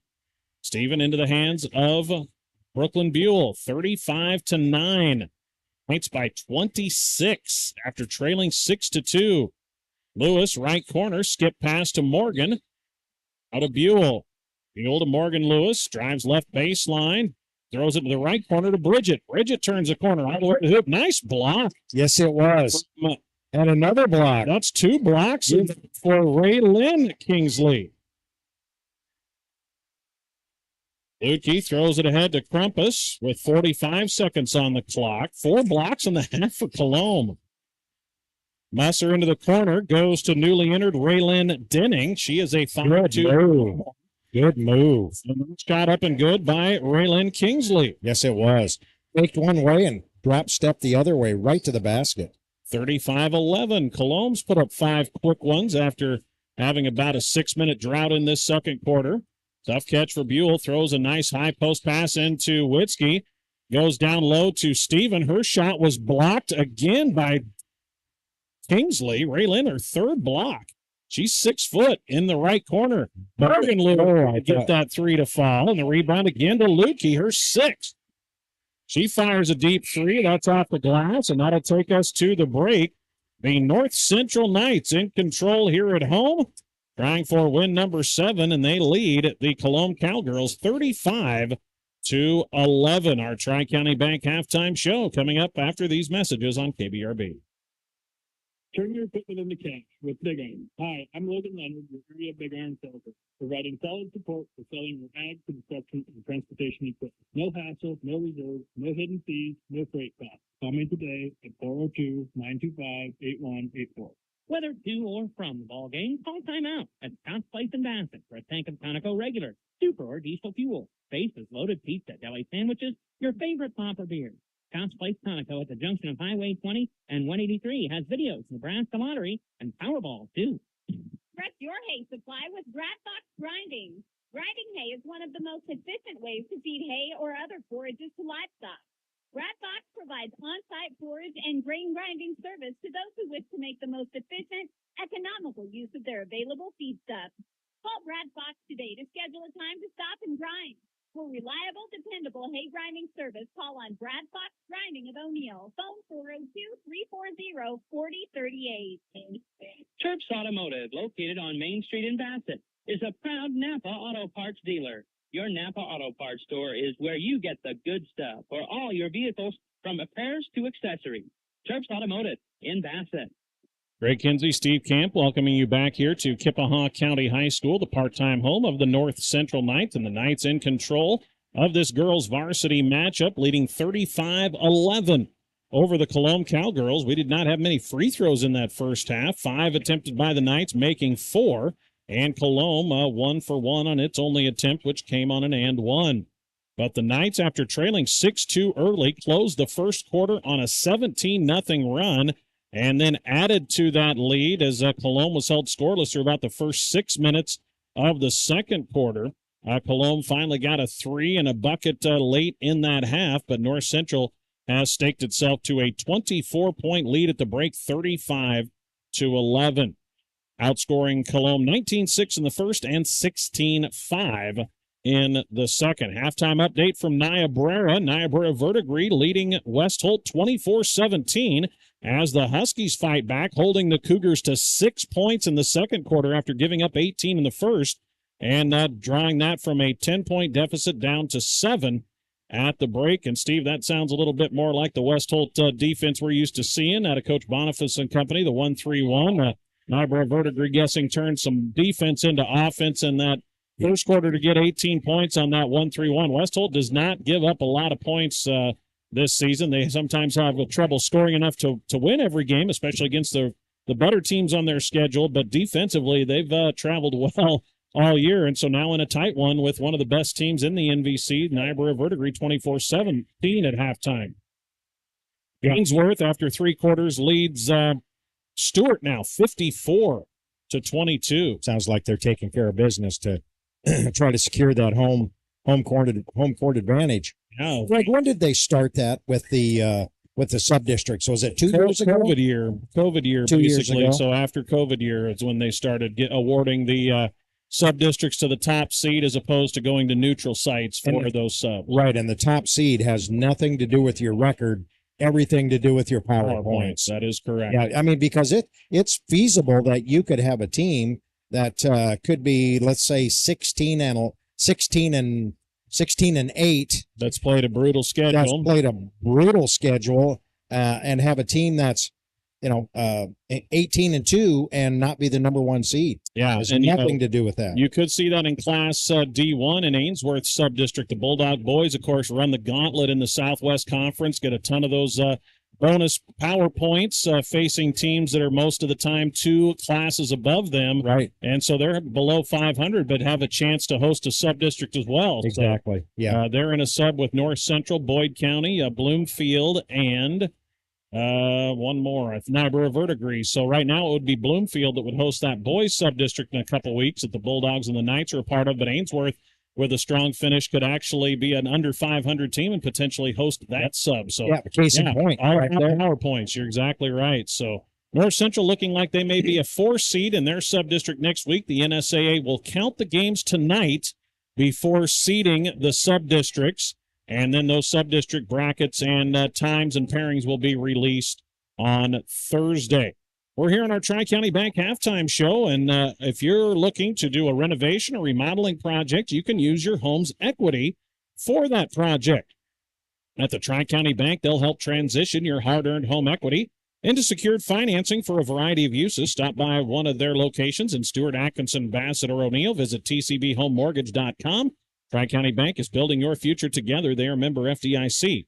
Steven into the hands of Brooklyn Buell, 35-9. Points by 26 after trailing 6-2. Lewis, right corner, skip pass to Morgan. Out of Buell. Buell to Morgan Lewis, drives left baseline, throws it to the right corner to Bridget. Bridget turns the corner all the way to the hoop. Nice block. Yes, it was. And another block. That's 2 blocks for Raylyn Kingsley. Lukey throws it ahead to Crumpus with 45 seconds on the clock. 4 blocks in the half for Colome. Musser into the corner, goes to newly entered Raylyn Denning. She is a 5-2. Good move. Shot up and good by Raylyn Kingsley. Yes, it was. Faked one way and drop step the other way right to the basket. 35-11. Colome's put up 5 quick ones after having about a 6-minute drought in this second quarter. Tough catch for Buell. Throws a nice high post pass into Witzke. Goes down low to Steven. Her shot was blocked again by Kingsley. Raylyn, her 3rd block. She's 6 foot in the right corner. Morgan Lewis get that 3 to fall. And the rebound again to Lukey, her 6th. She fires a deep 3. That's off the glass, and that'll take us to the break. The North Central Knights in control here at home, trying for win number 7, and they lead the Colome Cowgirls 35-11. Our Tri-County Bank halftime show coming up after these messages on KBRB. Turn your equipment into cash with Big Iron. Hi, I'm Logan Leonard, your area Big Iron salesman, providing solid support for selling your ag, construction, and transportation equipment. No hassle, no reserve, no hidden fees, no freight costs. Call me today at 402-925-8184. Whether to or from the ball game, call time out at Scott's Place in Bassett for a tank of Conoco regular, super or diesel fuel, faces, loaded pizza, deli sandwiches, your favorite popper beer. Scott's Place Conoco at the junction of Highway 20 and 183 has videos, Nebraska Lottery, and Powerball, too. Press your hay supply with Bradfox Grinding. Grinding hay is one of the most efficient ways to feed hay or other forages to livestock. Bradfox provides on-site forage and grain grinding service to those who wish to make the most efficient, economical use of their available feedstuff. Call Bradfox today to schedule a time to stop and grind. For reliable, dependable hay grinding service, call on Bradfox Grinding of O'Neill. Phone 402-340-4038. Terps Automotive, located on Main Street in Bassett, is a proud Napa Auto Parts dealer. Your Napa Auto Parts store is where you get the good stuff for all your vehicles, from repairs to accessories. Terps Automotive in Bassett. Greg Kinsey, Steve Camp, welcoming you back here to Kippahaw County High School, the part-time home of the North Central Knights, and the Knights in control of this girls' varsity matchup, leading 35-11 over the Colome Cowgirls. We did not have many free throws in that first half. 5 attempted by the Knights, making 4, and Colome 1 for 1 on its only attempt, which came on an and 1. But the Knights, after trailing 6-2 early, closed the first quarter on a 17-0 run, and then added to that lead as Colome was held scoreless for about the first 6 minutes of the second quarter. Colome finally got a 3 and a bucket late in that half, but North Central has staked itself to a 24-point lead at the break, 35-11. Outscoring Colome 19-6 in the first and 16-5 in the second. Halftime update from Niobrara. Niobrara Verdigre leading West Holt 24-17 as the Huskies fight back, holding the Cougars to 6 points in the second quarter after giving up 18 in the first, and drawing that from a 10-point deficit down to 7 at the break. And, Steve, that sounds a little bit more like the West Holt defense we're used to seeing out of Coach Boniface and company, the 1-3-1. Niobrara Verdigre guessing turned some defense into offense in that first quarter to get 18 points on that 1-3-1. West Holt does not give up a lot of points this season. They sometimes have trouble scoring enough to win every game, especially against the better teams on their schedule. But defensively, they've traveled well all year. And so now in a tight one with one of the best teams in the NVC, Niobrara Verdigre 24-17 at halftime. Gainsworth, after 3 quarters, leads Stewart now 54-22. Sounds like they're taking care of business to try to secure that home court advantage. Yeah. Greg, when did they start that with the sub-districts? Was it 2 years ago? COVID year, 2 basically. years ago. So after COVID year is when they started awarding the sub-districts to the top seed as opposed to going to neutral sites for those subs. Right, and the top seed has nothing to do with your record. everything to do with your power points. That is correct. Yeah, I mean, because it's feasible that you could have a team that could be, let's say, 16 and 8. That's played a brutal schedule. That's played a brutal schedule, and have a team that's 18-2 and not be the number 1 seed. Yeah, There's and nothing to do with that. You could see that in Class D1 in Ainsworth Subdistrict. The Bulldog boys, of course, run the gauntlet in the Southwest Conference, get a ton of those bonus power points facing teams that are most of the time 2 classes above them. Right. And so they're below 500, but have a chance to host a subdistrict as well. Exactly. So, yeah. They're in a sub with North Central, Boyd County, Bloomfield, and one more, Niobrara Verdigris. So right now it would be Bloomfield that would host that boys sub-district in a couple weeks that the Bulldogs and the Knights are a part of, but Ainsworth, with a strong finish, could actually be an under 500 team and potentially host that sub. So yeah, case in point. All right there. power points. You're exactly right. So North Central looking like they may be a 4 seed in their sub-district next week. The NSAA will count the games tonight before seeding the sub-districts. And then those sub-district brackets and times and pairings will be released on Thursday. We're here on our Tri-County Bank halftime show, and if you're looking to do a renovation or remodeling project, you can use your home's equity for that project. At the Tri-County Bank, they'll help transition your hard-earned home equity into secured financing for a variety of uses. Stop by one of their locations in Stewart, Atkinson, Bassett, or O'Neill. Visit tcbhomemortgage.com. Tri-County Bank is building your future together. They are member FDIC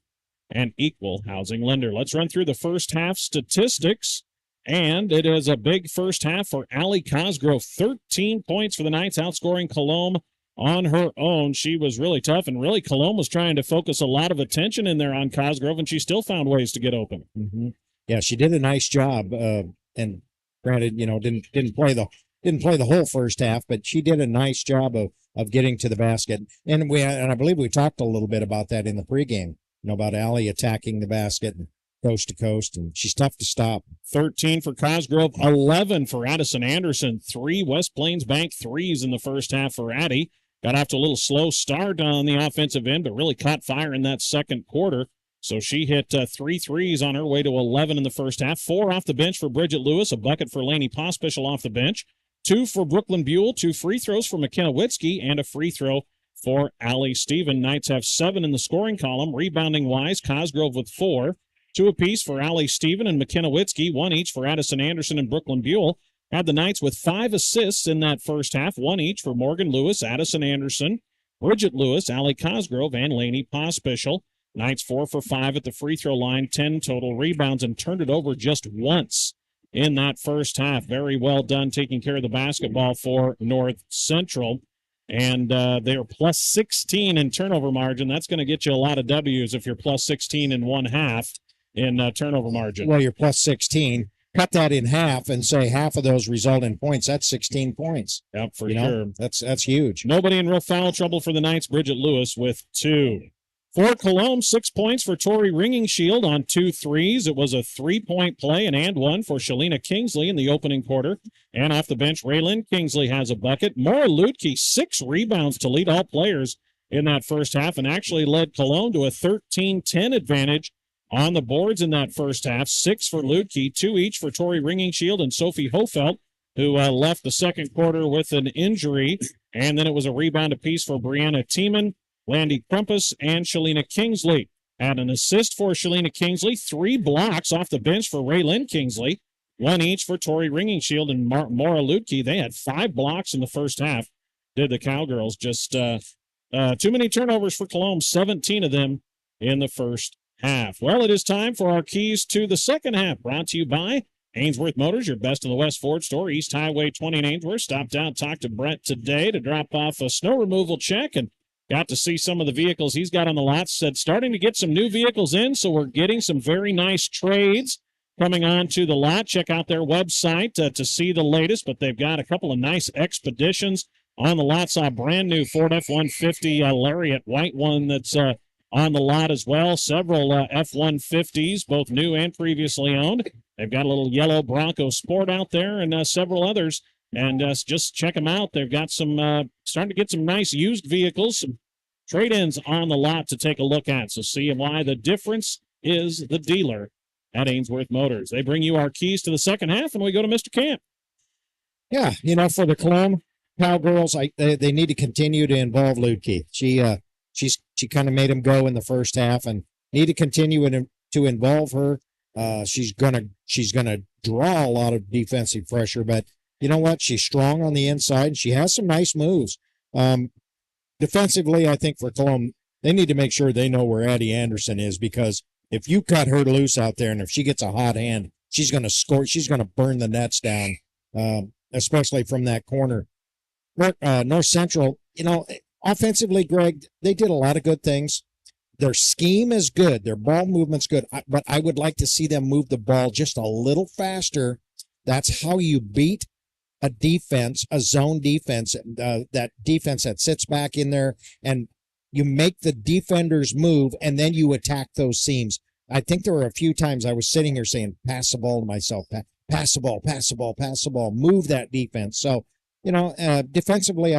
and equal housing lender. Let's run through the first half statistics. And it is a big first half for Allie Cosgrove. 13 points for the Knights, outscoring Colome on her own. She was really tough, and really Colome was trying to focus a lot of attention in there on Cosgrove, and she still found ways to get open. Mm-hmm. Yeah, she did a nice job. And granted, didn't play the whole first half, but she did a nice job of getting to the basket. And I believe we talked a little bit about that in the pregame, about Allie attacking the basket and coast to coast, and she's tough to stop. 13 for Cosgrove, 11 for Addison Anderson, 3 West Plains Bank threes in the first half for Addie. Got off to a little slow start on the offensive end, but really caught fire in that second quarter. So she hit 3 threes on her way to 11 in the first half. 4 off the bench for Bridget Lewis, a bucket for Lainey Pospischel off the bench. 2 for Brooklyn Buell, 2 free throws for McKenna Witzke, and a free throw for Allie Stephen. Knights have 7 in the scoring column. Rebounding-wise, Cosgrove with 4. 2 apiece for Allie Stephen and McKenna Witzke, 1 each for Addison Anderson and Brooklyn Buell. Had the Knights with 5 assists in that first half, 1 each for Morgan Lewis, Addison Anderson, Bridget Lewis, Allie Cosgrove, and Lainey Pospischel. Knights 4 for 5 at the free throw line, 10 total rebounds, and turned it over just once in that first half. Very well done taking care of the basketball for North Central. And they're plus 16 in turnover margin. That's going to get you a lot of W's if you're plus 16 in one half in turnover margin. Well, you're plus 16. Cut that in half and say half of those result in points. That's 16 points. Yep, for sure. That's huge. Nobody in real foul trouble for the Knights. Bridget Lewis with 2. For Colome, 6 points for Tori Ringingshield on 2 threes. It was a 3-point play and one for Shalina Kingsley in the opening quarter. And off the bench, Raylyn Kingsley has a bucket. Maura Lutke, 6 rebounds to lead all players in that first half, and actually led Colome to a 13-10 advantage on the boards in that first half. 6 for Lutke, 2 each for Tori Ringingshield and Sophie Hofelt, who left the second quarter with an injury. And then it was a rebound apiece for Brianna Tiemann, Landy Crumpus, and Shalina Kingsley. Had an assist for Shalina Kingsley, 3 blocks off the bench for Raylyn Kingsley, 1 each for Tori Ringingshield and Maura Lutke. They had 5 blocks in the first half, did the Cowgirls. Just too many turnovers for Colome, 17 of them in the first half. Well, it is time for our keys to the second half, brought to you by Ainsworth Motors, your best in the West Ford store, East Highway 20 in Ainsworth. Stopped out, talked to Brett today to drop off a snow removal check, and got to see some of the vehicles he's got on the lot. Said starting to get some new vehicles in, so we're getting some very nice trades coming on to the lot. Check out their website to see the latest, but they've got a couple of nice Expeditions on the lot. Saw a brand new Ford F-150 Lariat white one that's on the lot as well. Several F-150s, both new and previously owned. They've got a little yellow Bronco Sport out there and several others. And just check them out. They've got some, starting to get some nice used vehicles, some trade-ins on the lot to take a look at. So see why the difference is the dealer at Ainsworth Motors. They bring you our keys to the second half, and we go to Mr. Camp. Yeah, for the Colome Cowgirls, they need to continue to involve Ludke. She kind of made him go in the first half, and need to continue to involve her. She's gonna draw a lot of defensive pressure, but you know what? She's strong on the inside. She has some nice moves. Defensively, I think for Colome, they need to make sure they know where Addie Anderson is, because if you cut her loose out there and if she gets a hot hand, she's going to score. She's going to burn the nets down, especially from that corner. North Central, offensively, Greg, they did a lot of good things. Their scheme is good. Their ball movement's good, but I would like to see them move the ball just a little faster. That's how you beat a defense, a zone defense, that defense that sits back in there, and you make the defenders move, and then you attack those seams. I think there were a few times I was sitting here saying, pass the ball to myself, pass the ball, pass the ball, pass the ball, move that defense. So, defensively,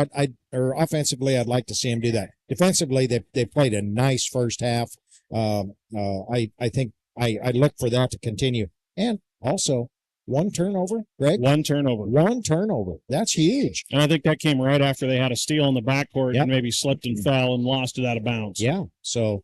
or offensively, I'd like to see him do that. Defensively, they played a nice first half. I think I look for that to continue. And also, one turnover, Greg? One turnover. That's huge. And I think that came right after they had a steal in the backcourt and maybe slipped and fell and lost it out of bounds. Yeah, so.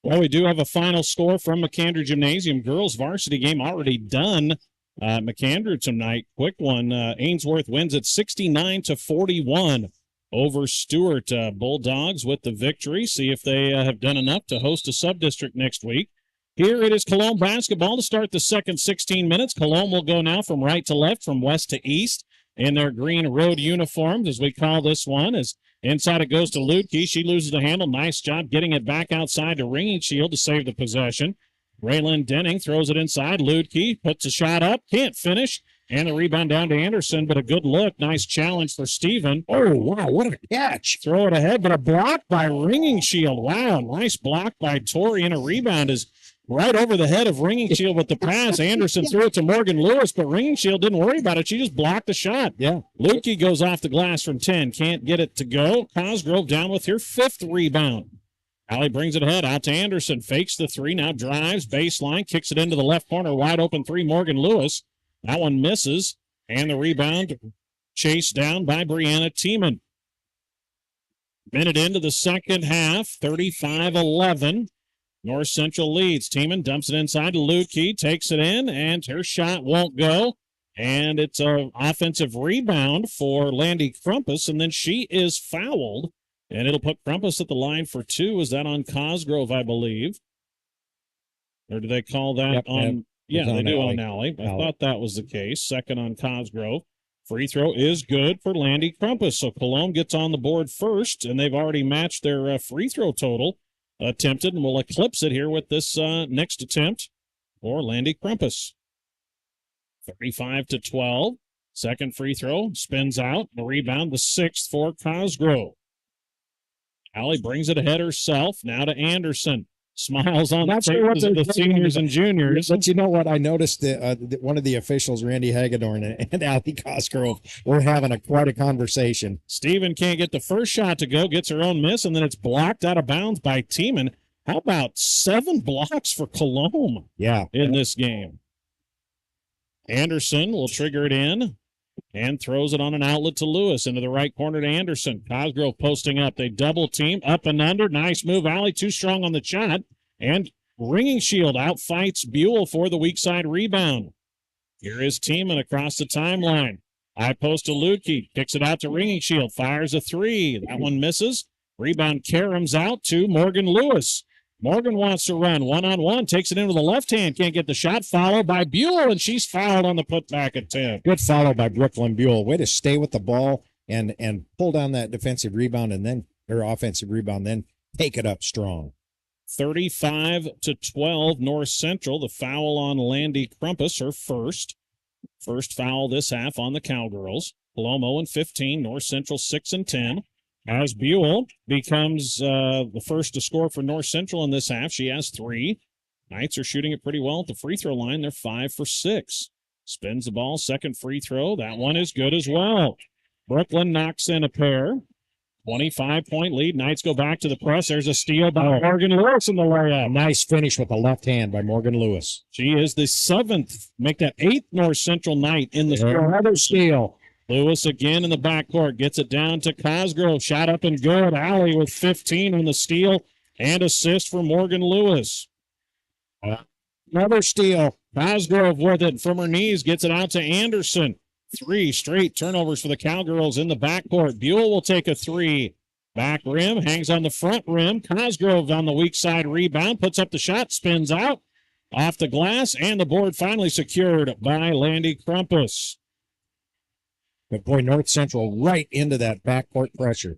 Well, we do have a final score from McAndrew Gymnasium. Girls varsity game already done. McAndrew tonight, quick one. Ainsworth wins at 69-41 over Stewart. Bulldogs with the victory. See if they have done enough to host a sub-district next week. Here it is Colome basketball to start the second 16 minutes. Colome will go now from right to left, from west to east in their green road uniforms, as we call this one. As inside it goes to Ludke. She loses the handle. Nice job getting it back outside to Ringing Shield to save the possession. Raylan Denning throws it inside. Ludke puts a shot up. Can't finish. And the rebound down to Anderson, but a good look. Nice challenge for Steven. Oh, wow, what a catch. Throw it ahead, but a block by Ringing Shield. Wow, nice block by Tori, and a rebound is right over the head of Ringing Shield with the pass. Anderson threw it to Morgan Lewis, but Ringing Shield didn't worry about it. She just blocked the shot. Yeah. Lukey goes off the glass from 10. Can't get it to go. Cosgrove down with her 5th rebound. Allie brings it ahead out to Anderson. Fakes the three. Now drives. Baseline. Kicks it into the left corner. Wide open three. Morgan Lewis. That one misses. And the rebound chased down by Brianna Tiemann. Minute into the second half. 35-11. North Central leads. Tiemann dumps it inside to Lukey. Takes it in. And her shot won't go. And it's an offensive rebound for Landy Crumpus. And then she is fouled. And it'll put Crumpus at the line for 2. Is that on Cosgrove, I believe? Or do they call that on? Yeah, they do on Alley. I thought that was the case. Second on Cosgrove. Free throw is good for Landy Crumpus. So Colome gets on the board first, and they've already matched their free throw total attempted, and will eclipse it here with this next attempt for Landy Crumpus. 35-12. Second free throw spins out. The rebound, the 6th for Cosgrove. Allie brings it ahead herself. Now to Anderson. Smiles on the faces of the seniors and juniors. But you know what? I noticed that one of the officials, Randy Hagedorn and Allie Cosgrove, were having quite a conversation. Steven can't get the first shot to go, gets her own miss, and then it's blocked out of bounds by Tiemann. How about 7 blocks for Colome in this game? Anderson will trigger it in and throws it on an outlet to Lewis into the right corner to Anderson. Cosgrove posting up. They double team up and under. Nice move. Allie too strong on the shot. And Ringing Shield outfights Buell for the weak side rebound. Here is Tiemann across the timeline. High post to Lukey. Kicks it out to Ringing Shield. Fires a 3. That one misses. Rebound Karam's out to Morgan Lewis. Morgan wants to run one-on-one, takes it into the left hand, can't get the shot, followed by Buell, and she's fouled on the putback at 10. Good follow by Brooklyn Buell. Way to stay with the ball and pull down that defensive rebound and then, or offensive rebound, then take it up strong. 35-12 North Central. The foul on Landy Crumpus, her first. First foul this half on the Cowgirls. Colome 0-15, North Central 6-10. As Buell becomes the first to score for North Central in this half, she has 3. Knights are shooting it pretty well at the free throw line. They're 5 for 6. Spins the ball, second free throw. That one is good as well. Brooklyn knocks in a pair. 25-point lead. Knights go back to the press. There's a steal by Morgan Lewis in the layup. Nice finish with the left hand by Morgan Lewis. She is the 7th, make that 8th North Central Knight in the Another steal. Lewis again in the backcourt. Gets it down to Cosgrove. Shot up and good. Alley with 15 on the steal and assist for Morgan Lewis. Another steal. Cosgrove with it from her knees. Gets it out to Anderson. 3 straight turnovers for the Cowgirls in the backcourt. Buell will take a 3. Back rim, hangs on the front rim. Cosgrove on the weak side rebound. Puts up the shot, spins out. Off the glass, and the board finally secured by Landy Crumpus. But boy, North Central right into that backcourt pressure.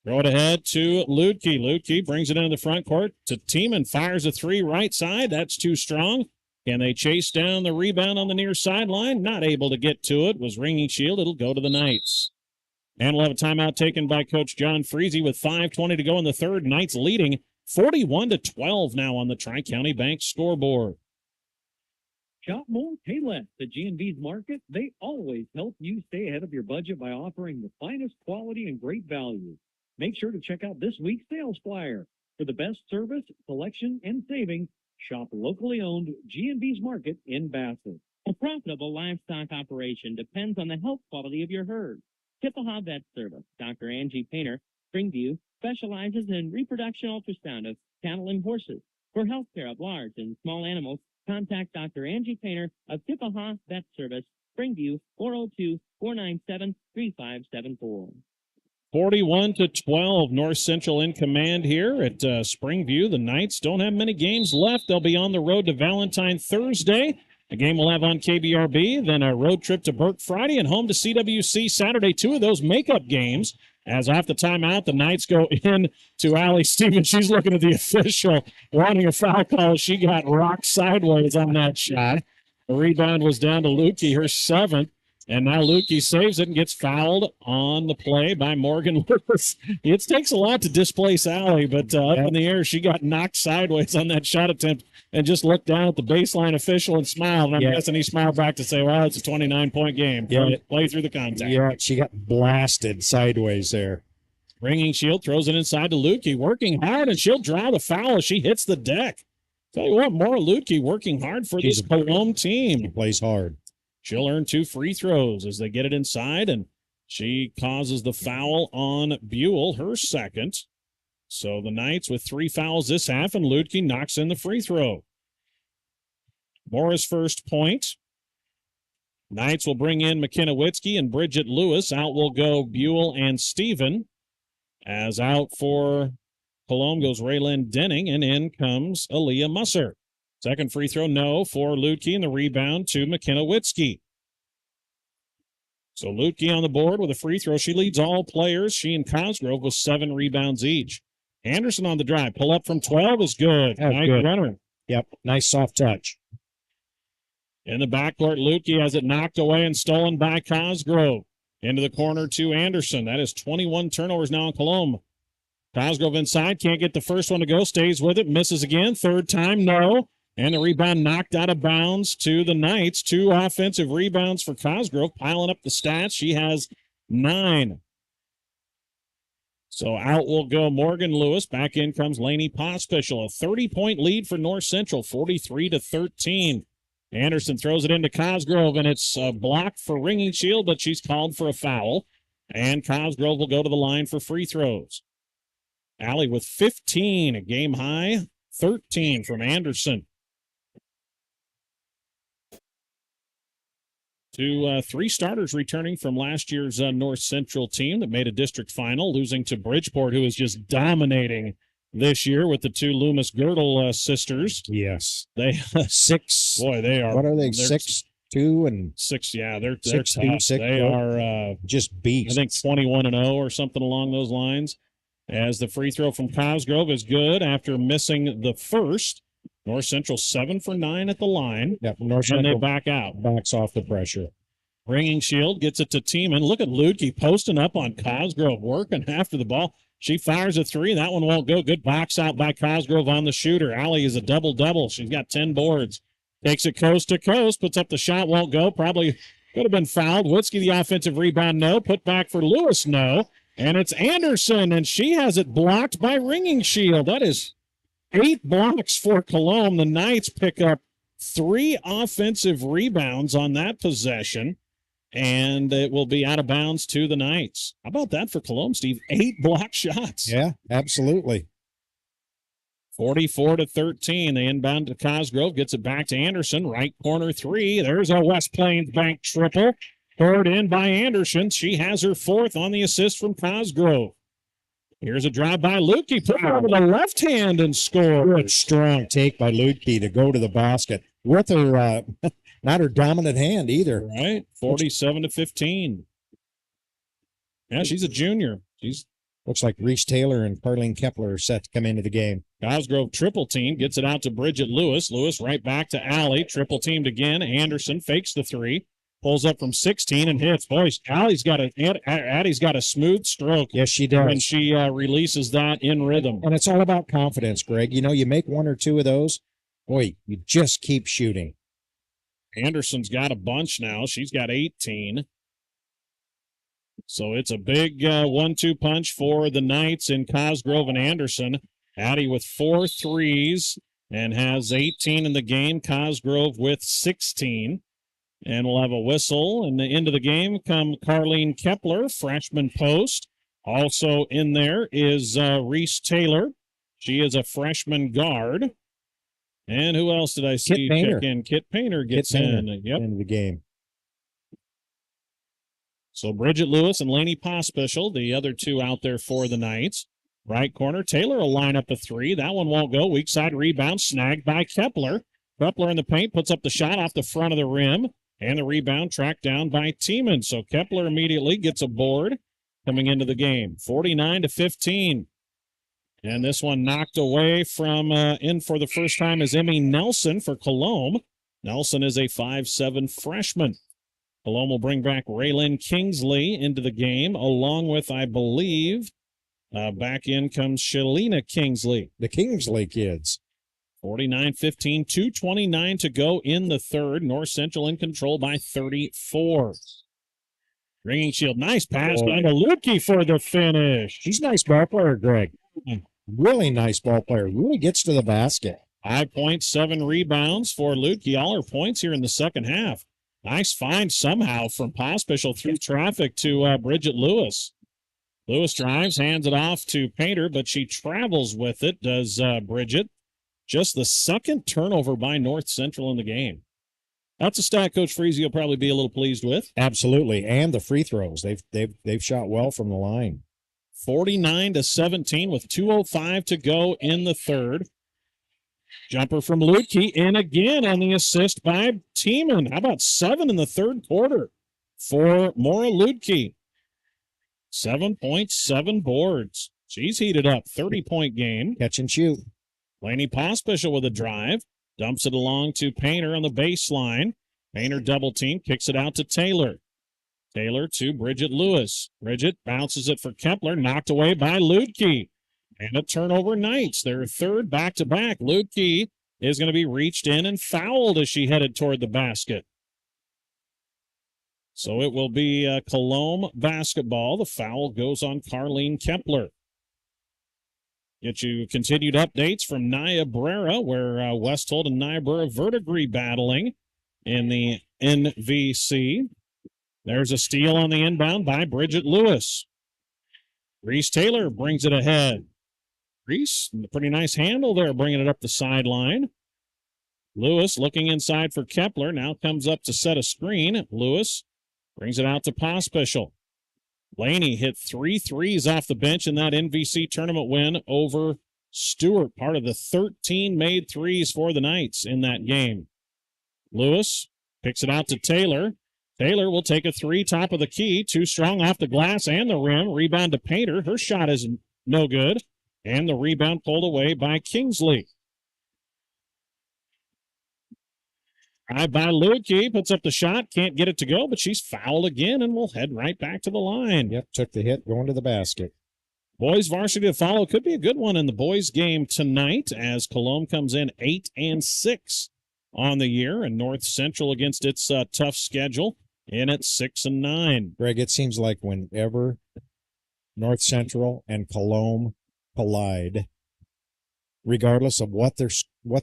Throw it ahead to Ludke. Ludke brings it into the front court to Tiemann. Fires a 3 right side. That's too strong. Can they chase down the rebound on the near sideline? Not able to get to it. Was ringing shield. It'll go to the Knights. And we'll have a timeout taken by Coach John Freese with 5:20 to go in the third. Knights leading 41-12 now on the Tri-County Bank scoreboard. Shop more, pay less. At G&B's Market, they always help you stay ahead of your budget by offering the finest quality and great value. Make sure to check out this week's sales flyer. For the best service, selection, and savings, shop locally owned G&B's Market in Bassett. A profitable livestock operation depends on the health quality of your herd. Tipaha Vet Service, Dr. Angie Painter, Springview, specializes in reproduction ultrasound of cattle and horses. For health care of large and small animals, contact Dr. Angie Painter of Tipaha Vet Service, Springview, 402-497-3574. 41-12, North Central in command here at Springview. The Knights don't have many games left. They'll be on the road to Valentine Thursday. A game we'll have on KBRB, then a road trip to Burke Friday and home to CWC Saturday. 2 of those makeup games. As off the timeout, the Knights go in to Allie Stevens. She's looking at the official, wanting a foul call. She got rocked sideways on that shot. The rebound was down to Lukey, her 7th. And now Lukey saves it and gets fouled on the play by Morgan Lewis. It takes a lot to displace Allie, but up in the air, she got knocked sideways on that shot attempt and just looked down at the baseline official and smiled. And I'm guessing he smiled back to say, well, it's a 29-point game. Play through the contact. Yeah, she got blasted sideways there. Ringing shield, throws it inside to Lukey, working hard, and she'll draw the foul as she hits the deck. Tell you what, Maura Lukey working hard for this Colome team. She plays hard. She'll earn 2 free throws as they get it inside, and she causes the foul on Buell, her 2nd. So the Knights with 3 fouls this half, and Ludke knocks in the free throw. Maura's first point. Knights will bring in McKenna Witzke and Bridget Lewis. Out will go Buell and Steven. As out for Colome goes Raylyn Denning, and in comes Aaliyah Musser. Second free throw, no, for Ludke, and the rebound to McKenna Witzke. So Ludke on the board with a free throw. She leads all players. She and Cosgrove with 7 rebounds each. Anderson on the drive. Pull up from 12 is good. Nice runner. Yep, nice soft touch. In the backcourt, Ludke has it knocked away and stolen by Cosgrove. Into the corner to Anderson. That is 21 turnovers now on Colome. Cosgrove inside, can't get the first one to go, stays with it, misses again. 3rd time, no. And the rebound knocked out of bounds to the Knights. 2 offensive rebounds for Cosgrove, piling up the stats. She has 9. So out will go Morgan Lewis. Back in comes Lainey Pospischel. A 30-point lead for North Central, 43-13. Anderson throws it into Cosgrove, and it's a block for ringing shield, but she's called for a foul. And Cosgrove will go to the line for free throws. Allie with 15, a game high, 13 from Anderson. 3 starters returning from last year's North Central team that made a district final, losing to Bridgeport, who is just dominating this year with the 2 Loomis Girdle sisters. Yes. They 6. Boy, they are. What are they? 6'2" and 6. Yeah, they're 6'2", tough. 6'4". They are just beasts. I think 21-0 or something along those lines. As the free throw from Cosgrove is good after missing the first. North Central 7 for 9 at the line. Yep, North and Central they back out. Backs off the pressure. Ringing shield gets it to Tiemann. Look at Ludke posting up on Cosgrove, working after the ball. She fires a 3. That one won't go. Good box out by Cosgrove on the shooter. Allie is a double-double. She's got 10 boards. Takes it coast to coast. Puts up the shot. Won't go. Probably could have been fouled. Witzke the offensive rebound. No. Put back for Lewis. No. And it's Anderson, and she has it blocked by Ringing Shield. That is 8 blocks for Colome. The Knights pick up 3 offensive rebounds on that possession, and it will be out of bounds to the Knights. How about that for Colome, Steve? 8 block shots. Yeah, absolutely. 44-13. They inbound to Cosgrove, gets it back to Anderson. Right corner 3. There's a West Plains Bank triple. Poured in by Anderson. She has her 4th on the assist from Cosgrove. Here's a drive by Lukey. Put it over the left hand and score. Good strong take by Lukey to go to the basket with her, not her dominant hand either. Right, 47-15. Yeah, she's a junior. She's looks like Reese Taylor and Carlene Kepler are set to come into the game. Cosgrove triple team, gets it out to Bridget Lewis. Lewis right back to Allie. Triple teamed again. Anderson fakes the 3. Pulls up from 16 and hits. Boy, Addie's got a smooth stroke. Yes, she does. When she releases that in rhythm. And it's all about confidence, Greg. You know, you make 1 or 2 of those, boy, you just keep shooting. Anderson's got a bunch now. She's got 18. So it's a big 1-2 punch for the Knights in Cosgrove and Anderson. Addie with 4 threes and has 18 in the game. Cosgrove with 16. And we'll have a whistle. And the end of the game come Carlene Kepler, freshman post. Also in there is Reese Taylor. She is a freshman guard. And who else did I see check in? Kit Painter gets in. Yep. Into the game. So Bridget Lewis and Lainey Pospischel, the other 2 out there for the Knights. Right corner, Taylor will line up a 3. That one won't go. Weak side rebound snagged by Kepler. Kepler in the paint puts up the shot off the front of the rim. And the rebound tracked down by Tiemann. So Kepler immediately gets a board coming into the game. 49-15. And this one knocked away from in for the first time is Emmy Nelson for Colome. Nelson is a 5'7" freshman. Colome will bring back Raylyn Kingsley into the game, along with, I believe, back in comes Shalina Kingsley. The Kingsley kids. 49-15, 2:29 to go in the third. North Central in control by 34. Ringing Shield, nice pass by Lukey for the finish. She's a nice ball player, Greg. Really nice ball player. Really gets to the basket. 5 points, 7 rebounds for Lukey. All her points here in the second half. Nice find somehow from Pospischel through traffic to Bridget Lewis. Lewis drives, hands it off to Painter, but she travels with it, does Bridget. Just the second turnover by North Central in the game. That's a stat Coach Freese will probably be a little pleased with. Absolutely, and the free throws. They've shot well from the line. 49-17 with 2:05 to go in the third. Jumper from Lukey in again on the assist by Tiemann. How about 7 in the third quarter for Maura Lukey? 7 points, 7 boards. She's heated up. 30-point game. Catch and shoot. Lainey Pospischel with a drive. Dumps it along to Painter on the baseline. Painter double team, kicks it out to Taylor. Taylor to Bridget Lewis. Bridget bounces it for Kepler, knocked away by Lukey. And a turnover Knights. Their third back-to-back. Lukey is going to be reached in and fouled as she headed toward the basket. So it will be Colome basketball. The foul goes on Carlene Kepler. Get you continued updates from Niobrara, where Westholt and Niobrara verdigris battling in the NVC. There's a steal on the inbound by Bridget Lewis. Reese Taylor brings it ahead. Reese, pretty nice handle there, bringing it up the sideline. Lewis looking inside for Kepler, now comes up to set a screen. Lewis brings it out to Pospischel. Laney hit 3 threes off the bench in that NVC tournament win over Stewart, part of the 13 made threes for the Knights in that game. Lewis picks it out to Taylor. Taylor will take a 3 top of the key, too strong off the glass and the rim. Rebound to Painter. Her shot is no good. And the rebound pulled away by Kingsley. Drive by Lukey, puts up the shot, can't get it to go, but she's fouled again and will head right back to the line. Yep, took the hit, going to the basket. Boys varsity to follow. Could be a good one in the boys game tonight as Colome comes in 8-6 on the year, and North Central against its tough schedule in at 6-9. Greg, it seems like whenever North Central and Colome collide. Regardless of what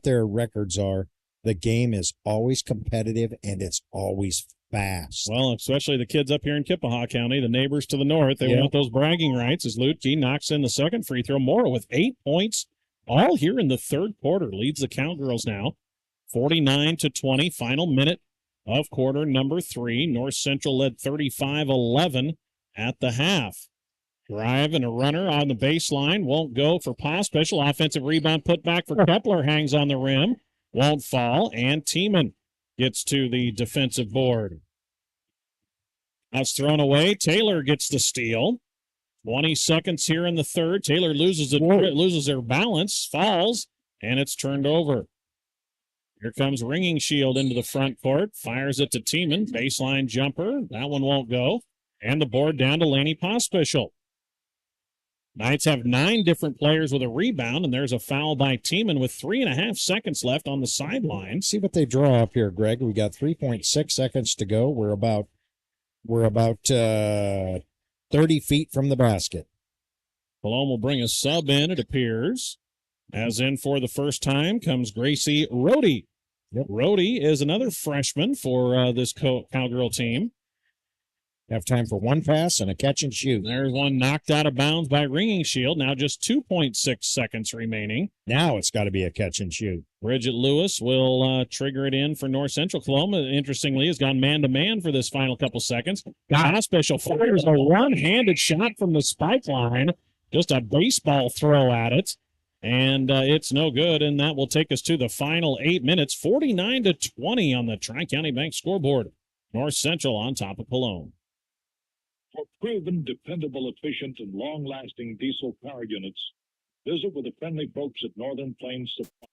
their records are, the game is always competitive and it's always fast. Well, especially the kids up here in Kippahaw County, the neighbors to the north, they want those bragging rights as Lutke knocks in the second free throw. Morrow with 8 points, all here in the third quarter, leads the Cowgirls now, 49-20, final minute of quarter number 3. North Central led 35-11 at the half. Drive and a runner on the baseline. Won't go for Pospisil. Offensive rebound put back for Kepler. Hangs on the rim. Won't fall. And Tiemann gets to the defensive board. That's thrown away. Taylor gets the steal. 20 seconds here in the third. Taylor loses their balance, falls, and it's turned over. Here comes Ringing Shield into the front court. Fires it to Tiemann. Baseline jumper. That one won't go. And the board down to Laney Pospisil. Knights have 9 different players with a rebound, and there's a foul by Tiemann with 3.5 seconds left on the sideline. See what they draw up here, Greg. We got 3.6 seconds to go. We're about 30 feet from the basket. Colome will bring a sub in, it appears. As in for the first time comes Gracie Rohde. Yep. Rohde is another freshman for this Cowgirl team. Have time for one pass and a catch and shoot. There's one knocked out of bounds by Ringing Shield. Now just 2.6 seconds remaining. Now it's got to be a catch and shoot. Bridget Lewis will trigger it in for North Central. Colome, interestingly, has gone man-to-man for this final couple seconds. Pospisil fires a one-handed shot from the spike line. Just a baseball throw at it. And it's no good, and that will take us to the final 8 minutes. 49-20 on the Tri-County Bank scoreboard. North Central on top of Colome. For proven, dependable, efficient, and long-lasting diesel power units, visit with the friendly folks at Northern Plains Supply,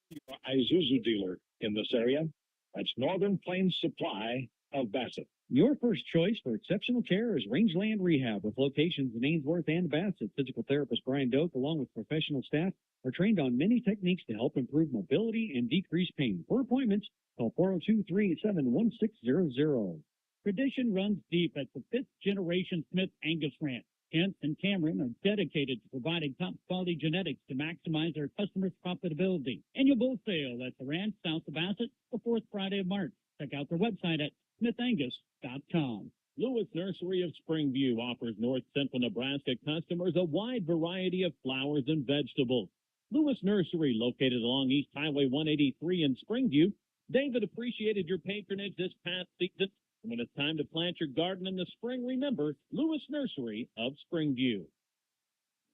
your Isuzu dealer in this area. That's Northern Plains Supply of Bassett. Your first choice for exceptional care is Rangeland Rehab, with locations in Ainsworth and Bassett. Physical therapist Brian Doak, along with professional staff, are trained on many techniques to help improve mobility and decrease pain. For appointments, call 402-387-1600. Tradition runs deep at the 5th generation Smith Angus Ranch. Kent and Cameron are dedicated to providing top quality genetics to maximize their customers' profitability. Annual bull sale at the ranch south of Bassett the 4th Friday of March. Check out their website at smithangus.com. Lewis Nursery of Springview offers North Central Nebraska customers a wide variety of flowers and vegetables. Lewis Nursery, located along East Highway 183 in Springview. David appreciated your patronage this past season. When it's time to plant your garden in the spring, remember Lewis Nursery of Springview.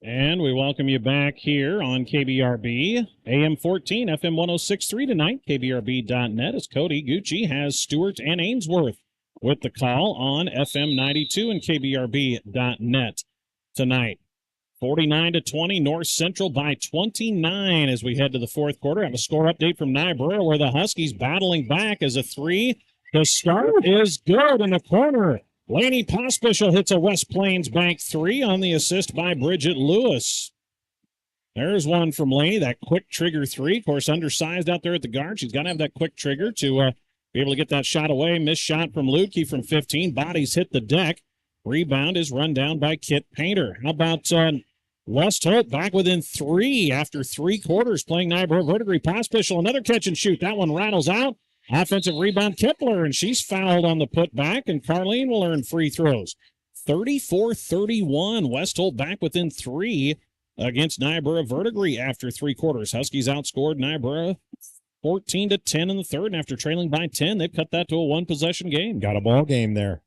And we welcome you back here on KBRB, AM 14, FM 106.3 tonight, KBRB.net, as Cody Gucci has Stewart and Ainsworth with the call on FM 92 and KBRB.net tonight. 49-20, North Central by 29 as we head to the fourth quarter. I have a score update from Niobrara where the Huskies battling back as a 3. The start is good in the corner. Laney Pospisil hits a West Plains Bank 3 on the assist by Bridget Lewis. There's one from Laney, that quick trigger 3. Of course, undersized out there at the guard. She's got to have that quick trigger to be able to get that shot away. Missed shot from Lutke from 15. Bodies hit the deck. Rebound is run down by Kit Painter. How about West Holt back within 3 after 3 quarters playing Niobrara Verdigris. Pospisil, another catch and shoot. That one rattles out. Offensive rebound, Kepler, and she's fouled on the putback, and Carlene will earn free throws. 34-31, West Holt back within 3 against Niobrara Verdigris after 3 quarters. Huskies outscored Niobrara 14-10 in the third, and after trailing by 10, they've cut that to a one-possession game. Got a ball game there.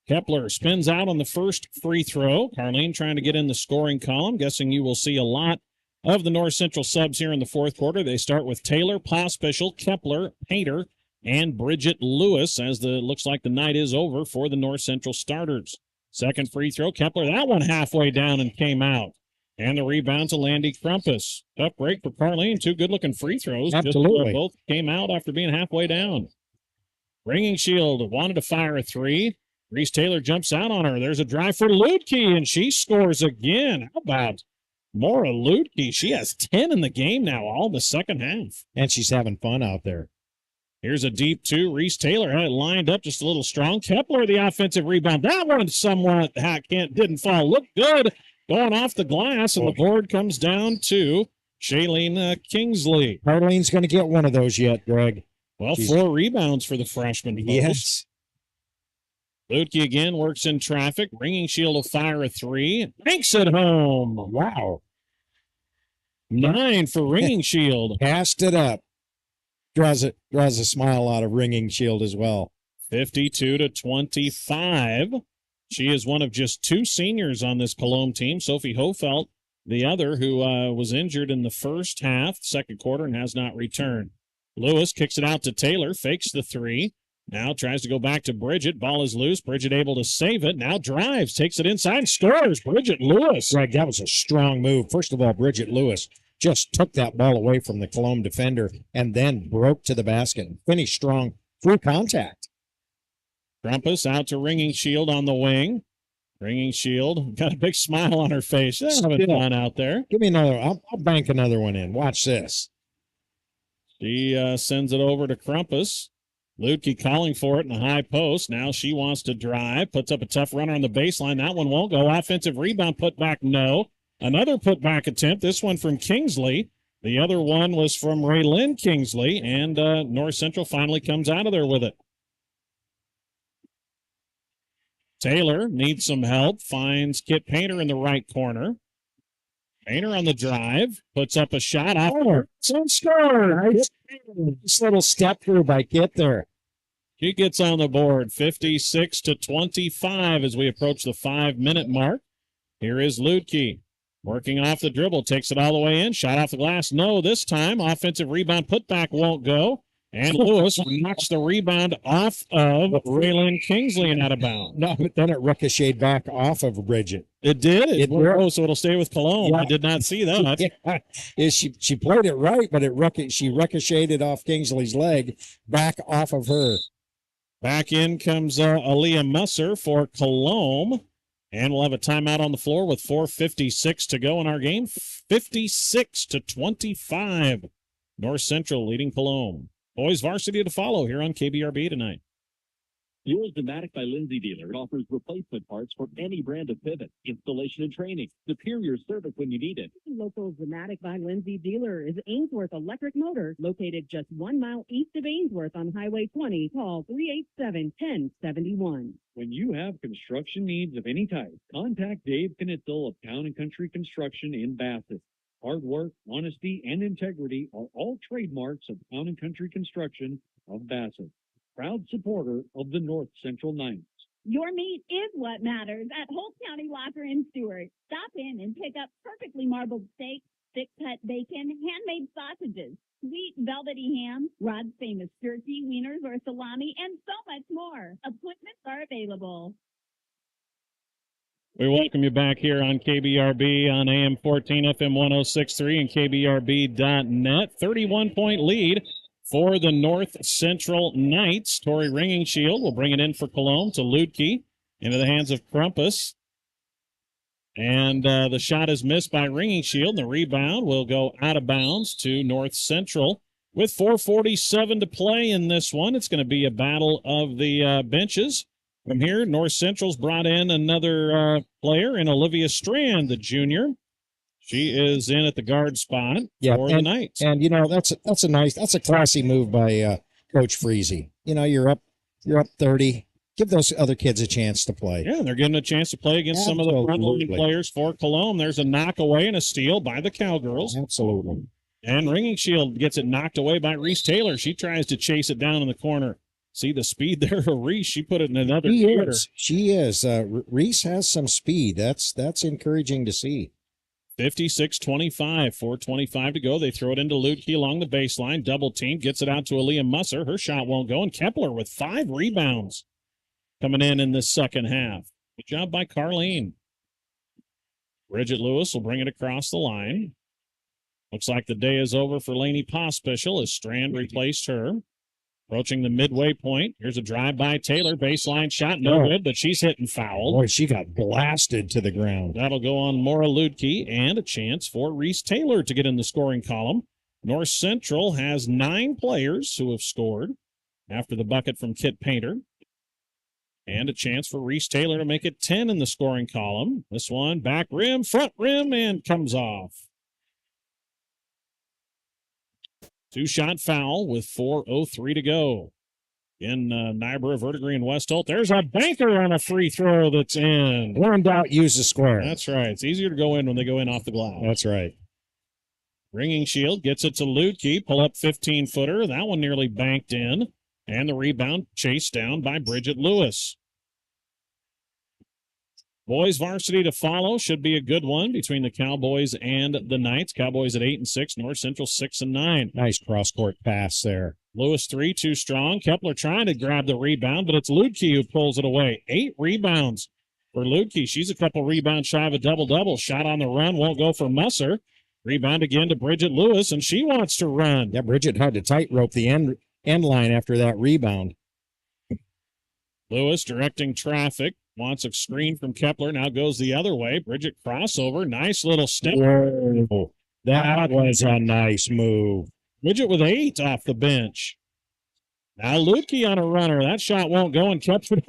Kepler spins out on the first free throw. Carlene trying to get in the scoring column. Guessing you will see a lot of the North Central subs here in the fourth quarter. They start with Taylor, Pospisil, Kepler, Painter, and Bridget Lewis as looks like the night is over for the North Central starters. Second free throw, Kepler, that one halfway down and came out. And the rebound to Landy Crumpus. Tough break for Carlene. 2 good-looking free throws. Absolutely. Both came out after being halfway down. Ringing Shield wanted to fire a 3. Reese Taylor jumps out on her. There's a drive for Lutke, and she scores again. How about Maura Lutke? She has 10 in the game now, all in the second half. And she's having fun out there. Here's a deep two. Reese Taylor had it lined up just a little strong. Kepler, the offensive rebound. That one somewhat didn't fall. Looked good going off the glass, and the board comes down to Shailene Kingsley. Carlene's going to get one of those yet, Greg. Well, 4 rebounds for the freshman. Yes. Lutke again works in traffic. Ringing Shield will fire a 3. Banks it home. Wow. 9 for Ringing Shield. Passed it up. Draws a smile out of Ringing Shield as well. 52-25. She is one of just 2 seniors on this Colome team. Sophie Hofelt, the other, who was injured in the first half, second quarter, and has not returned. Lewis kicks it out to Taylor, fakes the 3. Now tries to go back to Bridget. Ball is loose. Bridget able to save it. Now drives, takes it inside, scores. Bridget Lewis. Greg, that was a strong move. First of all, Bridget Lewis just took that ball away from the Colome defender and then broke to the basket and finished strong through contact. Trumpus out to Ringing Shield on the wing. Ringing Shield got a big smile on her face. They're having fun out there. Give me another. I'll bank another one in. Watch this. She sends it over to Crumpus. Lutke calling for it in the high post. Now she wants to drive. Puts up a tough runner on the baseline. That one won't go. Offensive rebound, put back, no. Another putback attempt, this one from Kingsley. The other one was from Raylyn Kingsley, and North Central finally comes out of there with it. Taylor needs some help, finds Kit Painter in the right corner. Painter on the drive, puts up a shot off her. Some score. This little step through by Kit there. She gets on the board, 56-25 as we approach the 5-minute mark. Here is Lutke. Working off the dribble, takes it all the way in. Shot off the glass, no this time. Offensive rebound, putback won't go. And Lewis knocks the rebound off of Raylyn Kingsley and out of bounds. No, but then it ricocheted back off of Bridget. It did? So it'll stay with Colome. Yeah. I did not see that. Yeah. She played it right, but she ricocheted off Kingsley's leg back off of her. Back in comes Aaliyah Musser for Colome. And we'll have a timeout on the floor with 4:56 to go in our game. 56-25. North Central leading Colome. Boys varsity to follow here on KBRB tonight. Yours Dematic by Lindsay Dealer offers replacement parts for any brand of pivot, installation and training, superior service when you need it. Local Dematic by Lindsay Dealer is Ainsworth Electric Motor, located just 1 mile east of Ainsworth on Highway 20. Call 387-1071. When you have construction needs of any type, contact Dave Knitzel of Town and Country Construction in Bassett. Hard work, honesty, and integrity are all trademarks of Town and Country Construction of Bassett. Proud supporter of the North Central Knights. Your meat is what matters at Holt County Locker in Stewart. Stop in and pick up perfectly marbled steaks, thick-cut bacon, handmade sausages, sweet velvety ham, Rod's famous jerky, wieners, or salami, and so much more. Appointments are available. We welcome you back here on KBRB on AM 14, FM 106.3, and KBRB.net. 31-point lead for the North Central Knights. Tori Ringing Shield will bring it in for Colome to Lutke into the hands of Crumpus. And the shot is missed by Ringing Shield. The rebound will go out of bounds to North Central. With 4:47 to play in this one, it's going to be a battle of the benches. From here, North Central's brought in another player in Olivia Strand, the junior. She is in at the guard spot for the Knights. And you know, that's a classy move by Coach Freese. You know, you're up 30. Give those other kids a chance to play. Yeah, they're getting a chance to play against some of the front-line players for Colome. There's a knock away and a steal by the Cowgirls. Absolutely. And Ringing Shield gets it knocked away by Reese Taylor. She tries to chase it down in the corner. See the speed there of Reese. She put it in another shooter. She is. Reese has some speed. That's encouraging to see. 56-25, 4:25 to go. They throw it into Lutke along the baseline. Double team, gets it out to Aaliyah Musser. Her shot won't go. And Kepler with 5 rebounds coming in this second half. Good job by Carlene. Bridget Lewis will bring it across the line. Looks like the day is over for Lainey Pospischel as Strand replaced her. Approaching the midway point. Here's a drive by Taylor. Baseline shot. No good, but she's hitting foul. Boy, she got blasted to the ground. That'll go on Maura Lutke, and a chance for Reese Taylor to get in the scoring column. North Central has 9 players who have scored. after the bucket from Kit Painter. And a chance for Reese Taylor to make it 10 in the scoring column. This one, back rim, front rim, and comes off. Two-shot foul with 4:03 to go. In Nyborough, Verdigris, and Westholt. There's a banker on a free throw that's in. One out, use the square. That's right. It's easier to go in when they go in off the glass. That's right. Ringing Shield gets it to Lutke. Pull up 15-footer. That one nearly banked in. And the rebound chased down by Bridget Lewis. Boys varsity to follow. Should be a good one between the Cowboys and the Knights. Cowboys at 8-6. North Central 6-9. Nice cross-court pass there. Lewis 3, too strong. Kepler trying to grab the rebound, but it's Lutke who pulls it away. 8 rebounds for Lutke. She's a couple rebounds shy of a double-double. Shot on the run won't go for Musser. Rebound again to Bridget Lewis, and she wants to run. Yeah, Bridget had to tightrope the end line after that rebound. Lewis directing traffic. Wants a screen from Kepler. Now goes the other way. Bridget crossover. Nice little step. Whoa. That was a nice move. Bridget with 8 off the bench. Now Lutke on a runner. That shot won't go, and Kepler,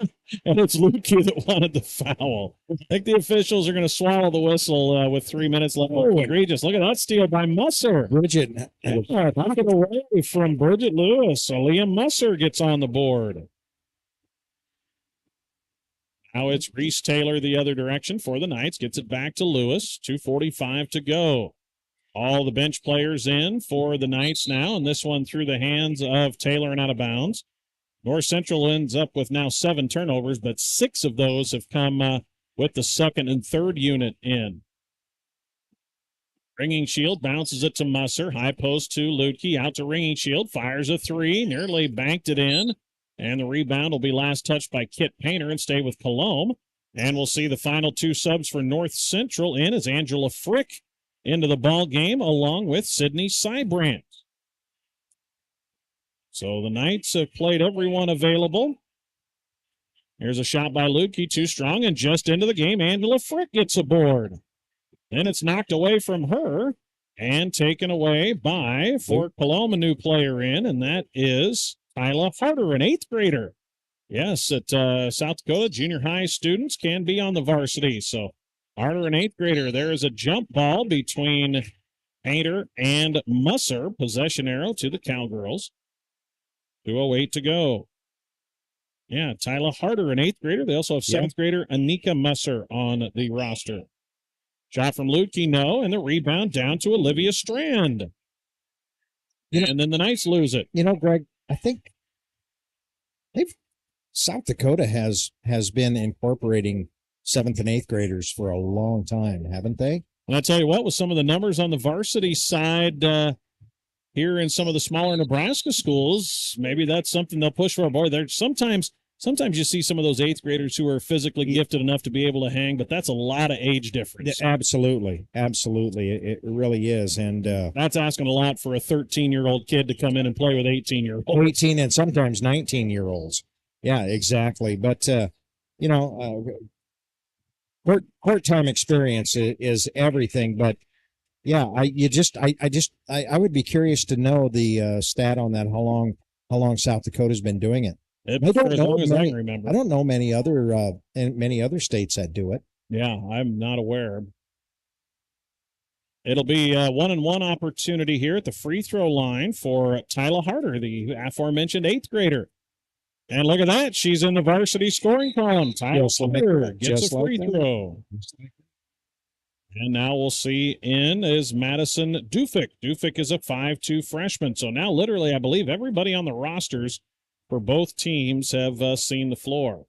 and it's Lutke that wanted the foul. I think the officials are going to swallow the whistle with 3 minutes left. Oh, egregious. Look at that steal by Musser. Bridget. Knock it away from Bridget Lewis. Liam Musser gets on the board. Now it's Reese Taylor the other direction for the Knights. Gets it back to Lewis. 2:45 to go. All the bench players in for the Knights now, and this one through the hands of Taylor and out of bounds. North Central ends up with now 7 turnovers, but 6 of those have come with the second and third unit in. Ringing Shield bounces it to Musser. High post to Lutke. Out to Ringing Shield. Fires a 3. Nearly banked it in. And the rebound will be last touched by Kit Painter and stay with Colome. And we'll see the final 2 subs for North Central in as Angela Frick into the ball game along with Sydney Sybrandt. So the Knights have played everyone available. Here's a shot by Lutke, too strong, and just into the game, Angela Frick gets aboard. Then it's knocked away from her and taken away by Fort Colome, a new player in, and that is Tyla Harder, an 8th grader. Yes, at South Dakota, junior high students can be on the varsity. So Harder, an 8th grader. There is a jump ball between Painter and Musser. Possession arrow to the Cowgirls. 2:08 to go. Yeah, Tyla Harder, an 8th grader. They also have 7th grader Anika Musser on the roster. Shot from Lutke, no, and the rebound down to Olivia Strand. And then the Knights lose it. You know, Greg, I think South Dakota has been incorporating 7th and 8th graders for a long time, haven't they? And I'll tell you what, with some of the numbers on the varsity side here in some of the smaller Nebraska schools, maybe that's something they'll push for. Boy, there's sometimes you see some of those 8th graders who are physically gifted enough to be able to hang, but that's a lot of age difference. Absolutely. It really is. And that's asking a lot for a 13-year-old kid to come in and play with 18-year-olds. 18 and sometimes 19-year-olds. Yeah, exactly. But, court time experience is everything. But, yeah, I would be curious to know the stat on that, how long South Dakota's been doing it. I don't know many other states that do it. Yeah, I'm not aware. It'll be a 1-on-1 opportunity here at the free throw line for Tyla Harder, the aforementioned 8th grader. And look at that. She's in the varsity scoring column. Tyla Harder gets a free throw. And now we'll see in is Madison Dufik. Dufik is a 5'2 freshman. So now literally, I believe everybody on the rosters for both teams have seen the floor.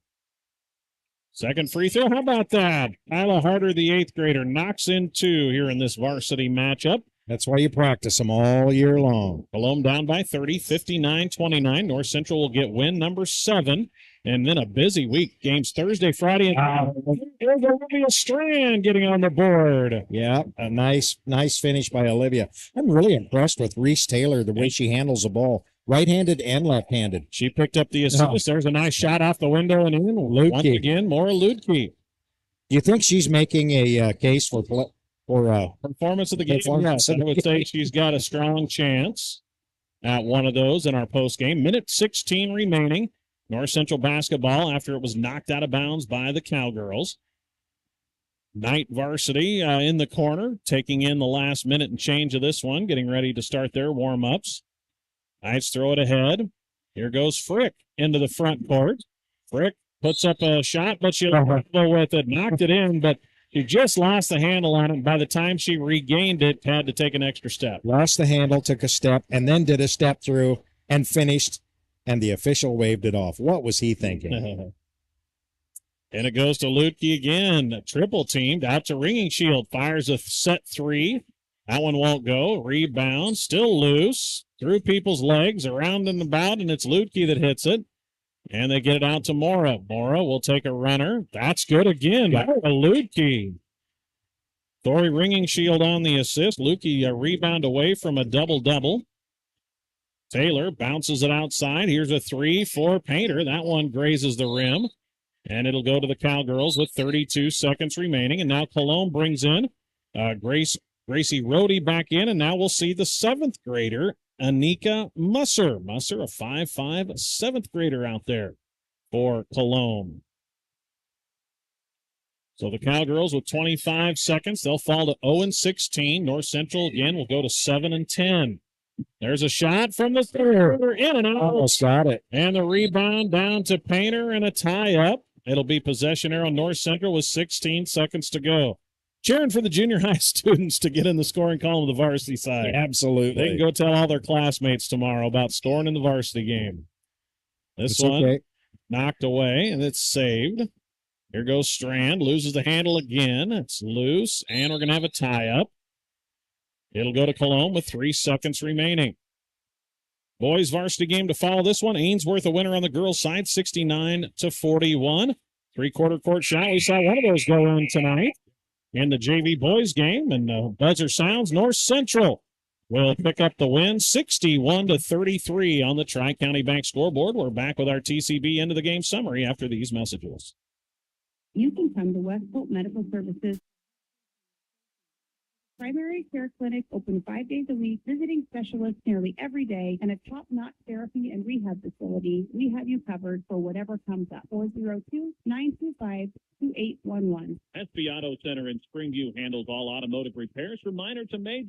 Second free throw. How about that? Tyla Harder, the 8th grader, knocks in 2 here in this varsity matchup. That's why you practice them all year long. Colome down by 30, 59-29. North Central will get win number 7. And then a busy week. Games Thursday, Friday. There's Olivia Strand getting on the board. Yeah, a nice finish by Olivia. I'm really impressed with Reese Taylor, the way she handles the ball. Right-handed and left-handed. She picked up the assist. There's a nice shot off the window and in. Lutke. Once again, more Lutke. Do you think she's making a case for performance of the game? Yes, I would say she's got a strong chance. at one of those in our post game. Minute 16 remaining. North Central basketball after it was knocked out of bounds by the Cowgirls. Knight Varsity in the corner, taking in the last minute and change of this one, getting ready to start their warm-ups. Knights throw it ahead. Here goes Frick into the front court. Frick puts up a shot, but she'll go with it. Knocked it in, but she just lost the handle on it. By the time she regained it, had to take an extra step. Lost the handle, took a step, and then did a step through and finished, and the official waved it off. What was he thinking? And it goes to Lutke again. Triple teamed out to Ringing Shield. Fires a set three. That one won't go. Rebound. Still loose. Through people's legs. Around and about. And it's Lutke that hits it. And they get it out to Mora. Mora will take a runner. That's good again. Lutke. Thorey Ringing Shield on the assist. Lutke a rebound away from a double-double. Taylor bounces it outside. Here's a three for Painter. That one grazes the rim. And it'll go to the Cowgirls with 32 seconds remaining. And now Colome brings in Gracie Rohde back in. And now we'll see the seventh grader, Anika Musser. Musser, a 5'5", seventh grader out there for Colome. So the Cowgirls with 25 seconds. They'll fall to 0-16. North Central, again, will go to 7-10. There's a shot from the third. In and out. Almost got it. And the rebound down to Painter and a tie-up. It'll be possession arrow North Central with 16 seconds to go. Cheering for the junior high students to get in the scoring column of the varsity side. Absolutely. They can go tell all their classmates tomorrow about scoring in the varsity game. This one knocked away, and it's saved. Here goes Strand. Loses the handle again. It's loose, and we're going to have a tie-up. It'll go to Colome with 3 seconds remaining. Boys varsity game to follow this one. Ainsworth a winner on the girls' side, 69-41. Three-quarter court shot. We saw one of those go in tonight in the JV boys game. And the buzzer sounds. North Central will pick up the win, 61-33 on the Tri-County Bank scoreboard. We're back with our TCB end of the game summary after these messages. You can come to Westport Medical Services Primary Care Clinic, open 5 days a week, visiting specialists nearly every day, and a top-notch therapy and rehab facility. We have you covered for whatever comes up. 402-925-2811. SB Auto Center in Springview handles all automotive repairs from minor to major.